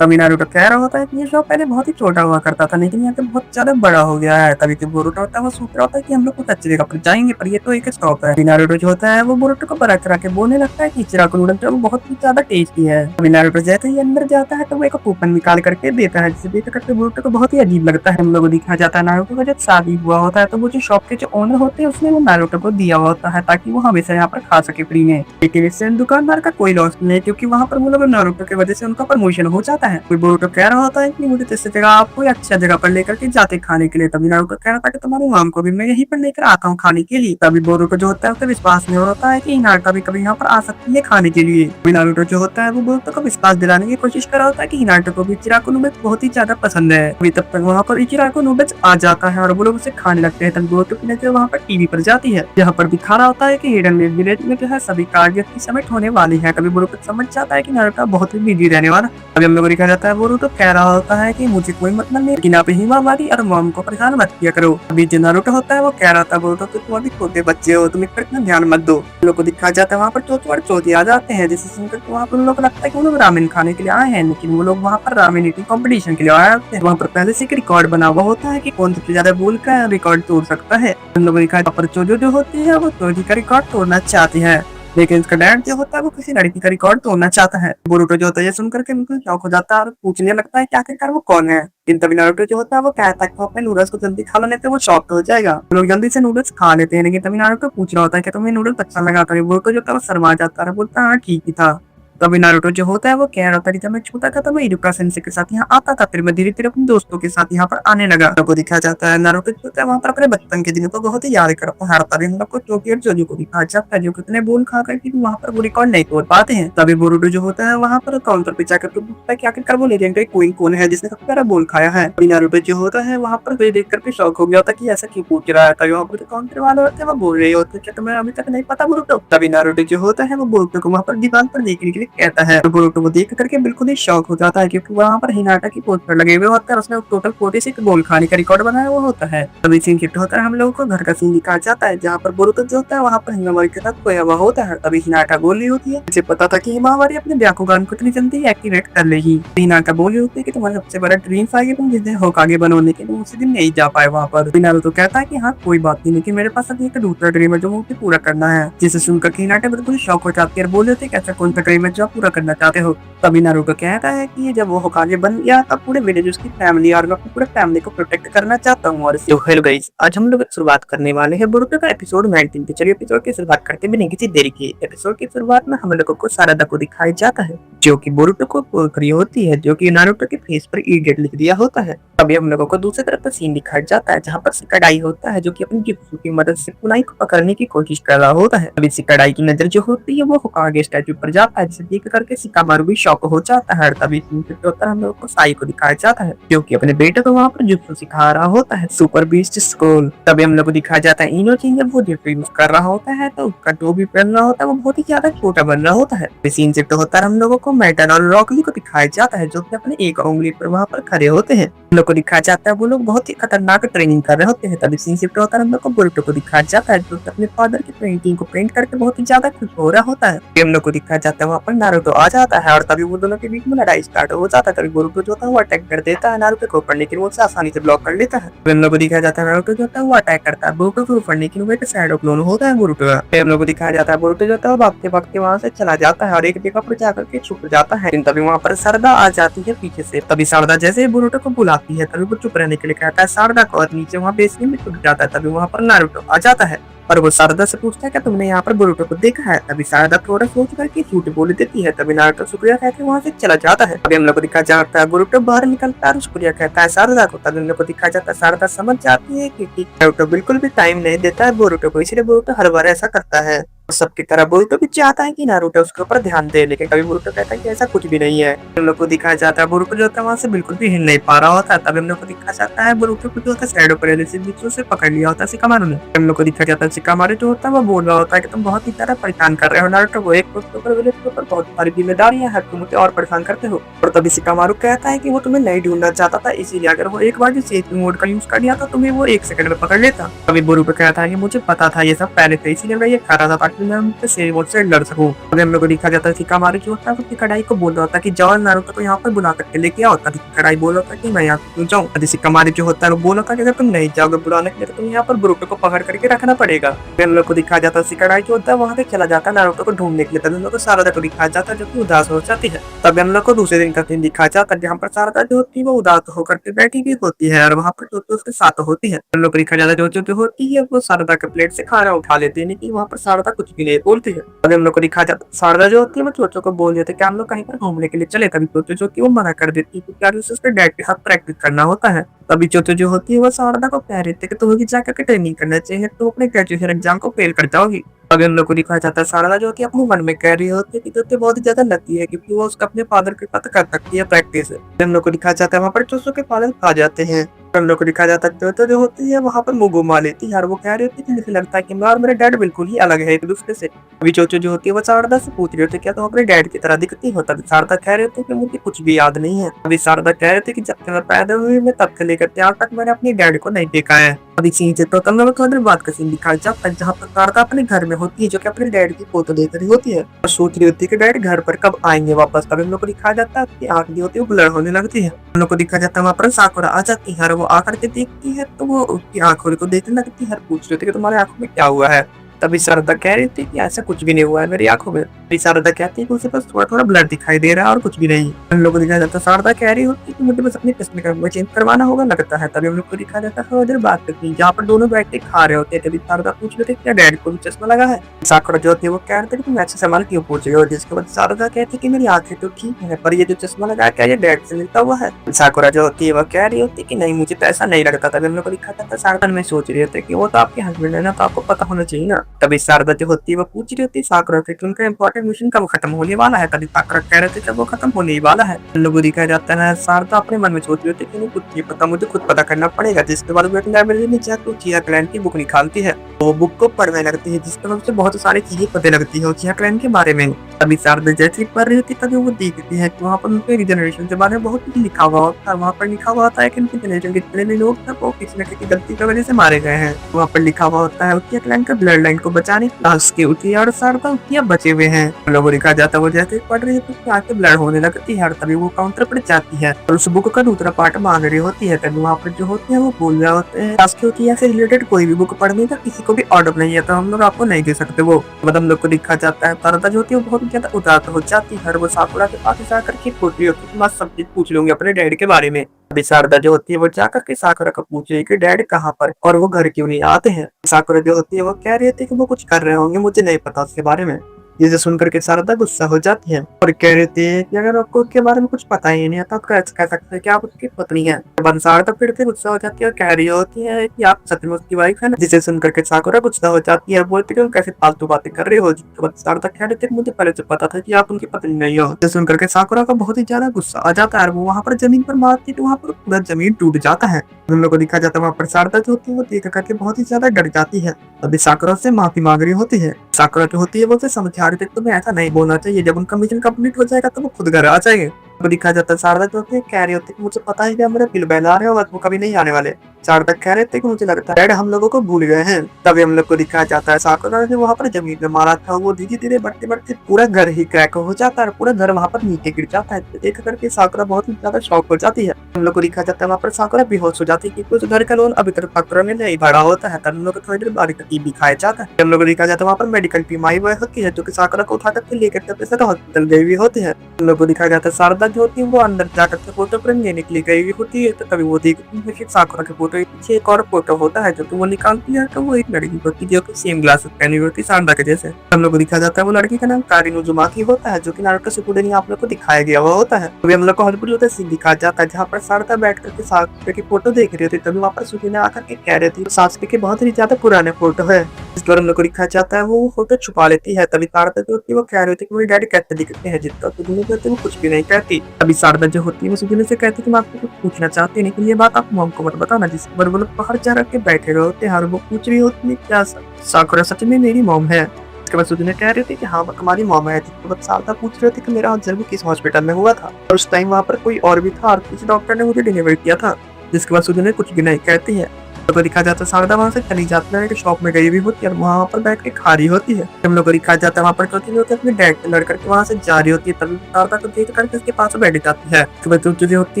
तभी नारुतो कह रहा होता है कि ये शॉप पहले बहुत ही छोटा हुआ करता था, लेकिन यहाँ पे बहुत ज्यादा बड़ा हो गया है। तभी जो बोरुतो होता है वो सोच रहा होता है कि हम लोग कुछ अच्छी जगह पर जाएंगे, पर ये तो एक शॉप है। नारुतो जो होता है वो बोरुतो को बड़ा करा के बोलने लगता है कि इचिराको नूडल्स जो बहुत ही ज्यादा टेस्टी है। तभी नारुतो जैसे ही अंदर जाता है तो वो एक कूपन निकाल करके देता है, जिसे देख करके बोरुतो को बहुत ही अजीब लगता है। हम लोग को दिखाया जाता है नारुतो का जब शादी हुआ होता है तो वो जो शॉप के जो ओनर होते हैं उसने वो नारुतो को दिया हुआ होता है ताकि वो हमेशा यहाँ पर खा सके फ्री में। लेकिन इससे दुकानदार का कोई लॉस नहीं है, क्योंकि वहाँ पर वो लोग नारुतो की वजह से उनका प्रमोशन हो जाता है। कोई बोरुतो कह रहा होता है कि मुझे इस जगह आपको अच्छा जगह पर लेकर के जाते खाने के लिए। तभी नारुतो कह रहा था कि तुम्हारे माम को भी मैं यहीं पर लेकर आता हूँ खाने के लिए। तभी बोरुतो जो होता है उसे विश्वास नहीं होता है कि हिनाटा भी कभी यहाँ पर आ सकती है खाने के लिए। तभी नारुतो जो होता है वो बोरुतो को विश्वास दिलाने की कोशिश कर रहा होता है कि हिनाटा को भी इचिराको नूडल्स बहुत ही ज्यादा पसंद है। अभी तब तक वहाँ पर इचिराको नूडल्स आ जाता है और वो लोग उसे खाने लगते हैं। तभी बोरुतो की नजर वहाँ पर टीवी पर जाती है, जहाँ पर दिखा रहा होता है कि हिडन विलेज में जो है सभी कार्य की समिट होने वाली है। तभी बोरुतो समझ जाता है कि नारुतो बहुत ही बिजी रहने वाला। अभी हम लोग को दिखाया जाता है बोरुतो कह रहा होता है कि मुझे कोई मतलब नहीं, लेकिन आप हिमावारी और मॉम को परेशान मत किया करो। अभी जो नारुतो होता है वो कह रहा था बोरुतो कि तुम अभी छोटे बच्चे हो, तुम इस पर इतना ध्यान मत दो। लोग को दिखाया जाता है वहाँ पर चोचो और चोटी आ जाते हैं, जिससे सुनकर वहाँ पर लोग लगता है कि वो लोग रामेन खाने के लिए आए हैं, लेकिन वो लोग वहाँ पर रामेन ईटिंग कॉम्पिटिशन के लिए आए होते हैं। वहाँ पर पहले से एक रिकॉर्ड बना हुआ होता है कि कौन सबसे ज्यादा बोल कर रिकॉर्ड तोड़ सकता है। उन लोगों ने दिखाया पर चोजो जो होती है वो चोजी का रिकॉर्ड तोड़ना चाहती है, लेकिन उसका डैड जो होता है वो किसी लड़की का रिकॉर्ड तोड़ना चाहता है। बोरुतो जो होता है ये सुनकर के बिल्कुल शौक हो जाता है और पूछने लगता है कि आखिरकार वो कौन है। इन तभी नारुतो जो होता है वो कहता है कि अपने नूडल्स को जल्दी खा लेते वो शॉक हो जाएगा। लोग जल्दी से नूडल्स खा लेते हैं, लेकिन तभी नारुतो पूछ रहा होता है कि तुम्हें नूडल्स अच्छा लगा था। बोरुतो जो होता है वो शर्मा जाता है, बोलता है हाँ ठीक ही था। तभी नारुतो जो होता है वो कह रहा था कि जब मैं छोटा था तो मैं इरुका सेंसेई के साथ यहाँ आता था, फिर मैं धीरे धीरे अपने दोस्तों के साथ यहाँ पर आने लगा। को दिखाया जाता है नारुतो जो होता है वहाँ पर अपने बचपन के दिनों को बहुत ही याद करता है। तभी हम लोग को चोकी और जोजो को दिखाया जाता है जो कितने बोल खा कर वहाँ पर वो रिकॉर्ड नहीं तोड़ पाते हैं। तभी बोरुतो जो होता है वहाँ पर काउंटर पे जाकर पूछता है कि आखिरकार वो लेजेंडरी क्वीन कौन है जिसने सबसे ज्यादा बोल खाया है। नारुतो जो होता है वहाँ पर देख करके शौक हो गया होता कि ऐसा क्यों पूछ रहा है। तभी वहाँ पर काउंटर वाले होते हैं वो बोल रहे होते क्या तुम्हें अभी तक नहीं पता बोरुतो। तभी नारुतो जो होता है वो बोरुतो को वहाँ पर दीवार पर देखने के लिए कहता है। बोरुतो वो देख करके बिल्कुल ही शौक हो जाता है, क्योंकि वहाँ पर हिनाटा की पोस्टर लगे हुए होते हैं, उसने टोटल 46 गोल खाने का रिकॉर्ड बनाया हुआ होता है। तभी सीन शिफ्ट होता है हम लोगों को घर का सीन दिखाया जाता है, जहाँ पर बोरुतो जो होता है वहाँ पर हिमावारी के साथ खोया हुआ होता है। तभी हिनाटा बोल रही होती है मुझे पता था कि हिमावारी अपने ब्याकुगान को इतनी जल्दी एक्टिवेट कर लेगी। हिनाटा बोल रही होती है कि तुम्हारा सबसे बड़ा ड्रीम था कि तुम जिस दिन होकागे बनने के लिए उसी दिन नहीं जा पाए वहाँ पर। नारुतो कहता है कि हाँ कोई बात नहीं, लेकिन मेरे पास अभी एक दूसरा ड्रीम है जो मुझे पूरा करना है। जिसे सुनकर हिनाटा बिल्कुल शौक हो जाती है, बोल देते कैसा कौन सा ड्रीम है जो आप पूरा करना चाहते हो। तभी नारुतो कहता है कि जब वो होकागे बन गया तब पूरे विलेज उसकी फैमिली और मैं अपनी पूरे फैमिली को प्रोटेक्ट करना चाहता हूँ। और तो हेलो गाइस, आज हम लोग शुरुआत करने वाले हैं बोरुतो का एपिसोड 19 पे। चलिए एपिसोड की शुरुआत करते बिना किसी देरी के। एपिसोड की शुरुआत में हम लोगों को सारादा को दिखाया जाता है जो कि बोरुतो को कॉल करी होती है, जो कि नारुतो के फेस पर इडियट लिख दिया होता है। अभी हम लोगों को दूसरी तरफ सीन दिखाया जाता है जहाँ पर शिकाडाई होता है जो कि अपनी जिप्सू की मदद से कुनाई को पकड़ने की कोशिश कर रहा होता है। अभी शिकाडाई की नजर जो होती है वो होकागे स्टैचू पर जाता है, जिसे देख करके शिकामारु भी शॉक हो जाता है। तभी होता है हम लोग को साई को दिखाया जाता है जो कि अपने बेटे को वहाँ पर जुत्सु सिखा रहा होता है, सुपर बीस्ट स्कूल। तभी हम लोग को दिखाया जाता है इनोची जब वो जुत्सु यूज कर रहा होता है तो उसका जो भी पहन रहा होता है वो बहुत ही ज्यादा छोटा बन रहा होता है। इस सीन से होता है हम लोगों को मेटन और रॉकली को दिखाया जाता है जो कि अपने एक उंगली पर वहाँ पर खड़े होते हैं। हम लोग को दिखाया जाता है वो लोग बहुत ही खतरनाक ट्रेनिंग कर रहे होते हैं। तभी सीन शिफ्ट होता है हम लोग को बोरुतो को दिखाया जाता है जो अपने फादर की पेंटिंग को पेंट करके बहुत ही ज्यादा खुश हो रहा होता है। हम लोग को दिखाया जाता है वहाँ पर नारुतो आ जाता है और तभी वो दोनों के बीच में लड़ाई स्टार्ट हो जाता है। तभी बोरुतो जो होता है वो अटैक कर देता है नारुतो को, पर लेकिन वो उसे आसानी से ब्लॉक कर लेता है। हम लोग को दिखाया जाता है नारुतो जो होता है वो अटैक करता है बोरुतो को, पर लेकिन वो एक शैडो क्लोन होता है बोरुतो का। हम लोग को दिखाया जाता है बोरुतो जो होता है वो भागते भागते वहाँ से चला जाता है और एक जगह पर जाकर के छुप जाता है। तभी वहाँ पर शारदा आ जाती है पीछे से। तभी शारदा जैसे ही बोरुतो को बुलाती है तभी वो चुप रहने के लिए कहता है शारदा को और नीचे वहाँ बेसमेंट में छुप जाता है। तभी वहाँ पर नारुतो आ जाता है और वो शारदा से पूछता है कि तुमने यहाँ पर बोरुतो को देखा है। तभी शारदा थोड़ा सोच करके झूठ बोल देती है। तभी नारुतो शुक्रिया कहकर वहाँ से चला जाता है। तभी हम लोग को दिखाया जाता है बोरुतो बाहर निकलता है, शुक्रिया कहता है शारदा को। तभी हम लोग को दिखाया जाता है शारदा समझ जाती है कि नारुतो बिल्कुल भी टाइम नहीं देता है बोरुतो को, इसलिए बोरुतो हर बार ऐसा करता है। सबकी तरह बोरुतो भी चाहता है कि नारुतो उसके ऊपर ध्यान दे, लेकिन कभी बोरुतो कहता है कि ऐसा कुछ भी नहीं है। हम लोग को दिखाया जाता है बोरुतो जो होता है वहाँ से बिल्कुल भी हिल नहीं पा रहा होता है। तभी हम लोग को दिखाया जाता है बोरुतो को जो होता है शैडो पैरालिसिस बीच से पकड़ लिया होता है शिकामारु ने। हम लोग को दिखाया जाता है शिकामारु जो होता है वो बोल रहा होता है कि तुम बहुत ही ज्यादा परेशान कर रहे हो नारुतो को, एक दोस्त के ऊपर विलेज के ऊपर बहुत सारी जिम्मेदारियां हैं, तुम मुझे और परेशान करते हो। और तभी शिकामारु कहता है कि वो तुम्हें नहीं ढूंढना चाहता था, इसीलिए अगर वो एक बार जो सेफ मोड का यूज कर लिया था तुम्हें वो 1 सेकंड में पकड़ लेता। तभी बोरुतो कहता है कि मुझे पता था ये सब पहले से, इसीलिए मैं ये कर रहा था ताकि मैं उनसे सेफ मोड से लड़ सकूं। तभी हम लोग को दिखा जाता है शिकामारु जो होता है उसकी कढ़ाई को बोल रहा होता है कि जाओ नारुतो को यहाँ पर बुला करके लेके आओ। तभी कढ़ाई बोल रहा था कि मैं यहाँ पे क्यों जाऊँ। तभी शिकामारु जो होता है वो बोल रहा था कि अगर तुम नहीं जाओगे बुलाने के लिए तो तुम यहाँ पर बोरुतो को पकड़ करके रखना पड़ेगा। हम लोग को दिखाया जाता है कढ़ाई जो होता है वहाँ से चला जाता है नारुतो को ढूंढने के लिए। तभी हम लोग को शारदा को दिखाया जाता है जो कि उदास हो जाती है। तभी हम लोग को दूसरे दिन का सीन दिखाया जाता है जहाँ पर शारदा जो होती है वो उदास होकर के बैठी भी होती है और वहाँ पर जोजो उसके साथ होती है। हम लोग को दिखाया जाता है जोजो जो होती है वो शारदा के प्लेट से खाना उठा लेती है, लेकिन वहाँ पर शारदा कुछ भी नहीं बोलती है। तभी हम लोग को दिखाया जाता है शारदा जो होती है वो जोजो को बोल देते कि हम लोग कहीं पर घूमने के लिए चले। तभी जोजो जो होती है वो मना कर देती है क्योंकि उसके डैड के साथ प्रैक्टिस करना होता है। तभी जोजो जो होती है वो शारदा को कह रही थी कि तुम्हें जाकर के ट्रेनिंग करना चाहिए, तो अपने ग्रेजुएशन एग्जाम को फेल कर जाओगी। अभी हम लोग को दिखाया जाता है शारदा जो कि अपने मन में कह रही होती है कि जोजो बहुत ही ज्यादा लगती है क्योंकि वो उसका अपने फादर के साथ कर सकती है प्रैक्टिस। हम लोग को दिखाया जाता है वहाँ पर जोजो के फादर आ जाते हैं। हम लोग को दिखाया जाता है जोजो जो होती है वहाँ पर मुंह घुमा लेती है और वो कह रही होती है कि मुझे लगता है कि मैं और मेरे डैड बिल्कुल ही अलग है एक दूसरे से। अभी जोजो जो होती है वो शारदा से पूछ रही होती है क्या तुम अपने डैड की तरह दिखती हो। तभी शारदा कह रही होती है कि मुझे कुछ भी याद नहीं है। अभी शारदा कह रही थी कि जब से मैं पैदा हुई मैं तब से लेकर आज तक मैंने अपने डैड को नहीं देखा है। अभी सीन से तो तब थोड़ी देर बाद का सीन दिखाया जाता है जहाँ पर शारदा अपने घर में होती है जो कि अपने डैड की फोटो देख रही होती है और सोच रही होती है कि डैड घर पर कब आएंगे वापस। तभी हम लोग को दिखाया जाता है उसकी आंख जो होती है वो ब्लर होने लगती है। हम लोग को दिखाया जाता है वहाँ पर साकुरा आ जाती है और वो आकर के देखती है तो वो उसकी आंखों को देखने लगती है, पूछ रही होती है कि तुम्हारी आंखों में क्या हुआ है। तभी शारदा कह रही थी कि ऐसा कुछ भी नहीं हुआ है मेरी आंखों में। तभी शारदा कहती है कि उसे बस थोड़ा थोड़ा ब्लर दिखाई दे रहा है और कुछ भी नहीं। हम लोग को दिखाया जाता है शारदा कह रही होती है कि मुझे बस अपने चश्मे का चेंज करवाना होगा लगता है। तभी हम लोग को दिखाया जाता है थोड़ी देर बात करती है जहाँ पर दोनों बैठ के खा रहे होते हैं। तभी शारदा पूछ रहे थे क्या डैड को भी चश्मा लगा है। साकुरा जो होती है वो कह रहे थे कि तुम ऐसे सवाल क्यों पूछ रहे हो, जिसके बाद शारदा कहती है कि मेरी आंखें तो ठीक है पर ये जो चश्मा लगा क्या ये डैड से मिलता हुआ है। साकुरा जो होती है वो कह रही होती है कि नहीं मुझे तो ऐसा नहीं लगता। तभी हम लोग को दिखाया जाता है शारदा में सोच रहे थे कि वो तो आपके हस्बैंड है ना, तो आपको पता होना चाहिए ना। तभी शारदा होती है वो पूछ रही होती है साकुरा से कि उनका इंपॉर्टेंट मिशन कब खत्म होने वाला है। तभी साकुरा कह रहे थे जब वो खत्म होने ही वाला है। लोगों को दिखाया जाता है शारदा अपने मन में सोच रही होती है कि नहीं कुछ नहीं पता, मुझे खुद पता करना पड़ेगा। जिसके बाद वो एक लाइब्रेरी में जाकर उचिया क्लैन की बुक निकालती है, वो बुक को पढ़ने लगती है जिसके वजह से बहुत सारी चीजें पता लगती है उचिया क्लैन के बारे में। तभी शारदा जैसे ही पढ़ रही होती है तभी वो देखती है कि वहाँ पर उनके रिजनरेशन के बारे में बहुत कुछ लिखा हुआ होता है। वहाँ पर लिखा हुआ होता है कि उनके जनरेशन के जितने भी लोग थे वो किसी न किसी गलती की वजह से मारे गए हैं। वहाँ पर लिखा हुआ होता है उचिया क्लैन का ब्लड लाइन को बचाने के उचिया और शारदा उचिया बचे हुए हैं। लोगों को दिखाया जाता है वो जैसे पढ़ रही है तो आके ब्लड होने लगती है और तभी वो काउंटर पर जाती है और उस बुक का दूसरा पार्ट मांग रही होती है। तभी वहाँ पर जो होते हैं वो बोल रहे होते हैं शासकीय उचिया से रिलेटेड कोई भी बुक पढ़ने का किसी को भी ऑर्डर नहीं है तो हम लोग आपको नहीं दे सकते। वो मतलब हम लोग को दिखा जाता है शारदा जो होती है वो बहुत ज्यादा उदास हो जाती है और वो साकुरा के पास जाकर के पूछ रही होती है मैं सब चीज पूछ लूंगी अपने डैड के बारे में। अभी शारदा जो होती है वो जाकर के साकुरा को पूछ रही है कि डैड कहाँ पर और वो घर क्यों नहीं आते हैं। साकुरा जो होती है वो कह रही होती है कि वो कुछ कर रहे होंगे, मुझे नहीं पता उसके बारे में। जिसे सुनकर के शारदा गुस्सा हो जाती है और कह रही है कि अगर आपको उसके बारे में कुछ पता ही नहीं है तो आप कैसे कह सकते हैं कि आप उसकी पत्नी है। के बाद शारदा फिर से गुस्सा हो जाती है और कह रही होती है कि आप सच में उसकी वाइफ है ना। जिसे सुनकर के साकुरा गुस्सा हो जाती है और बोलती है कि कैसे फालतू बातें कर रही हो। जिसके बाद शारदा कह रही थी मुझे पहले से पता था कि आप उनकी पत्नी नहीं हो। जिसे सुनकर के साकुरा का बहुत ही ज्यादा गुस्सा आ जाता है और वो वहाँ पर जमीन पर मारती है तो वहाँ पर पूरा जमीन टूट जाता है। हम लोग को दिखा जाता है वहाँ पर शारदा जो होती है वो देख करके बहुत ही ज्यादा डर जाती है। अभी साकुरा से माफी मांग रही होती है। साकुरा जो होती है वो उसे समझा रही थी तुम्हें ऐसा नहीं बोलना चाहिए, जब उनका मिशन कंप्लीट हो जाएगा तो वो खुद घर आ जाएंगे। तो दिखा जाता है शारदा जो होती है कह रही होती है कि मुझे पता है कि आप मेरे बिल बहला रहे हो बस वो कभी नहीं आने वाले। शारदा कह रहे थे कि मुझे लगता है डैड हम लोगों को भूल गए हैं। तभी हम लोग को दिखाया जाता है साकुरा ने वहाँ पर जमीन में मारा था वो धीरे धीरे बढ़ते बढ़ते पूरा घर ही क्रैक हो जाता है और पूरा घर वहाँ पर नीचे गिर जाता है। तो देख करके साकुरा बहुत ही ज्यादा शॉक हो जाती है। हम लोग को दिखाया जाता है वहाँ पर साकुरा बेहोश हो जाती है क्योंकि उस घर का लोन अभी तक साकुरा ने नहीं भरा होता है। तब हम लोग को थोड़ी देर बाद टीवी दिखाया जाता है। हम लोग को दिखाया जाता है वहाँ पर मेडिकल टीम आई हुई होती है जो कि साकुरा को उठा करके लेकर के हॉस्पिटल गई हुई होती है। हम लोग को दिखाया जाता है शारदा जो होती है वो अंदर जाकर के फोटो फ्रेम लेने के लिए गई हुई होती है। तो तभी वो देखती है कि साकुरा के फोटो के पीछे एक और फोटो होता है जो कि वो निकालती है तो वो एक लड़की होती है जो कि सेम ग्लासेस पहनी हुई होती है शारदा के जैसे। हम लोग को दिखाया जाता है वो लड़की का नाम कारिन उजुमाकी होता है जो कि नारुतो शिपुडेन आप लोग को दिखाया गया हुआ होता है। तभी हम लोग को हॉस्पिटल होता है दिखाया जाता है जहाँ पर शारदा बैठ करके सासुके की फोटो देख रही होती है। तभी वहाँ पर सुकीना आकर के कह रही थी सासुके के बहुत ही ज्यादा पुराने फोटो है। इस बार हम लोग को दिखाया जाता है वो फोटो छुपा लेती है। तभी शारदा जो होती है वो कह रही होती है कि मेरे डैडी कैसे दिखते हैं जितना तो दुनिया कहते वो कुछ भी नहीं कहती। अभी शारदा जो होती है वो सुकीना से कहती है कि मैं आपको कुछ पूछना चाहती हूँ लेकिन ये बात आप मॉम को मत बताना। जिसके बाद वो लोग बाहर जा के बैठे हुए होते हैं और वो पूछ रही होती है क्या साकुरा सच में मेरी मॉम है। उसके बाद सुजुने कह रही थी कि हाँ तुम्हारी मॉम है। जिसके बाद शारदा पूछ रही थी कि मेरा जन्म किस हॉस्पिटल में हुआ था और उस टाइम वहाँ पर कोई और भी था और किसी डॉक्टर ने मुझे डिलीवरी किया था। जिसके बाद सुजुने कुछ भी नहीं कहती है। तो दिखा जाता है शारदा वहाँ से चली जाती है शॉप में गई हुई होती है और वहाँ पर बैठ के खा रही होती है। हम लोग को दिखा जाता है वहाँ पर चौथी होती है अपने डैड से लड़ करके वहाँ से जा रही होती है। तभी शारदा को देख करके उसके पास बैठ जाती है। जो होती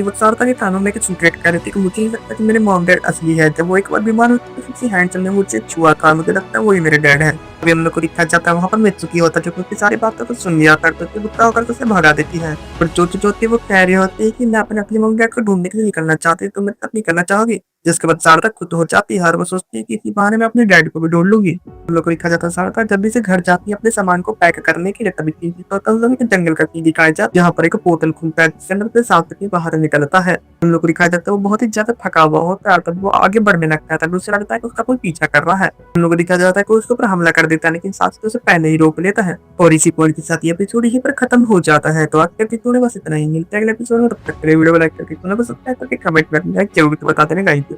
है वो शारदा के कानों में सीक्रेट कह रही थी कि मुझे नहीं लगता कि मेरे मॉम डैड असली है। जब वो एक बार बीमार होती है किसी हैंडसम ने मुझे छुआ था मुझे लगता है वही मेरे डैड है। अभी हम लोग को दिखा जाता है वहाँ पर मित्सुकी होता है जो उसकी सारी बातों को सुन लिया करते थे गुस्सा होकर उसे भगा देती है। और जो होती है वो कह रही होती है कि मैं अपने असली मॉम डैड को ढूंढने के लिए निकलना चाहती हूँ तो मैं तब नहीं करना चाहोगी। जिसके बाद शारदा खुद हो जाती है और वो सोचती है कि इसी बहाने मैं अपने डैड को भी ढूंढ लूंगी। हम लोग को लिखा जाता है शारदा जब भी से घर जाती है अपने सामान को पैक करने के लिए तभी जंगल का सीन दिखाया जाता है जहाँ पर एक पोर्टल खुलता है जिसके अंदर से सार्थक बाहर निकलता है। हम लोग को दिखाया जाता है वो बहुत ही ज्यादा थका हुआ होता है तब वो आगे बढ़ने लगता है। तब उसे लगता है कि उसका कोई पीछा कर रहा है। हम लोग को दिखाया जाता है कि उसके ऊपर हमला कर देता है लेकिन साथ उसे पहले ही रोक लेता है। और इसी पॉइंट के साथ ये एपिसोड यहीं पर खत्म हो जाता है। तो आज के एपिसोड में बस इतना ही मिलता है अगले एपिसोड में। तब तक के लिए वीडियो को लाइक करके सब्सक्राइब करके कमेंट में जरूर बता देना गाइस।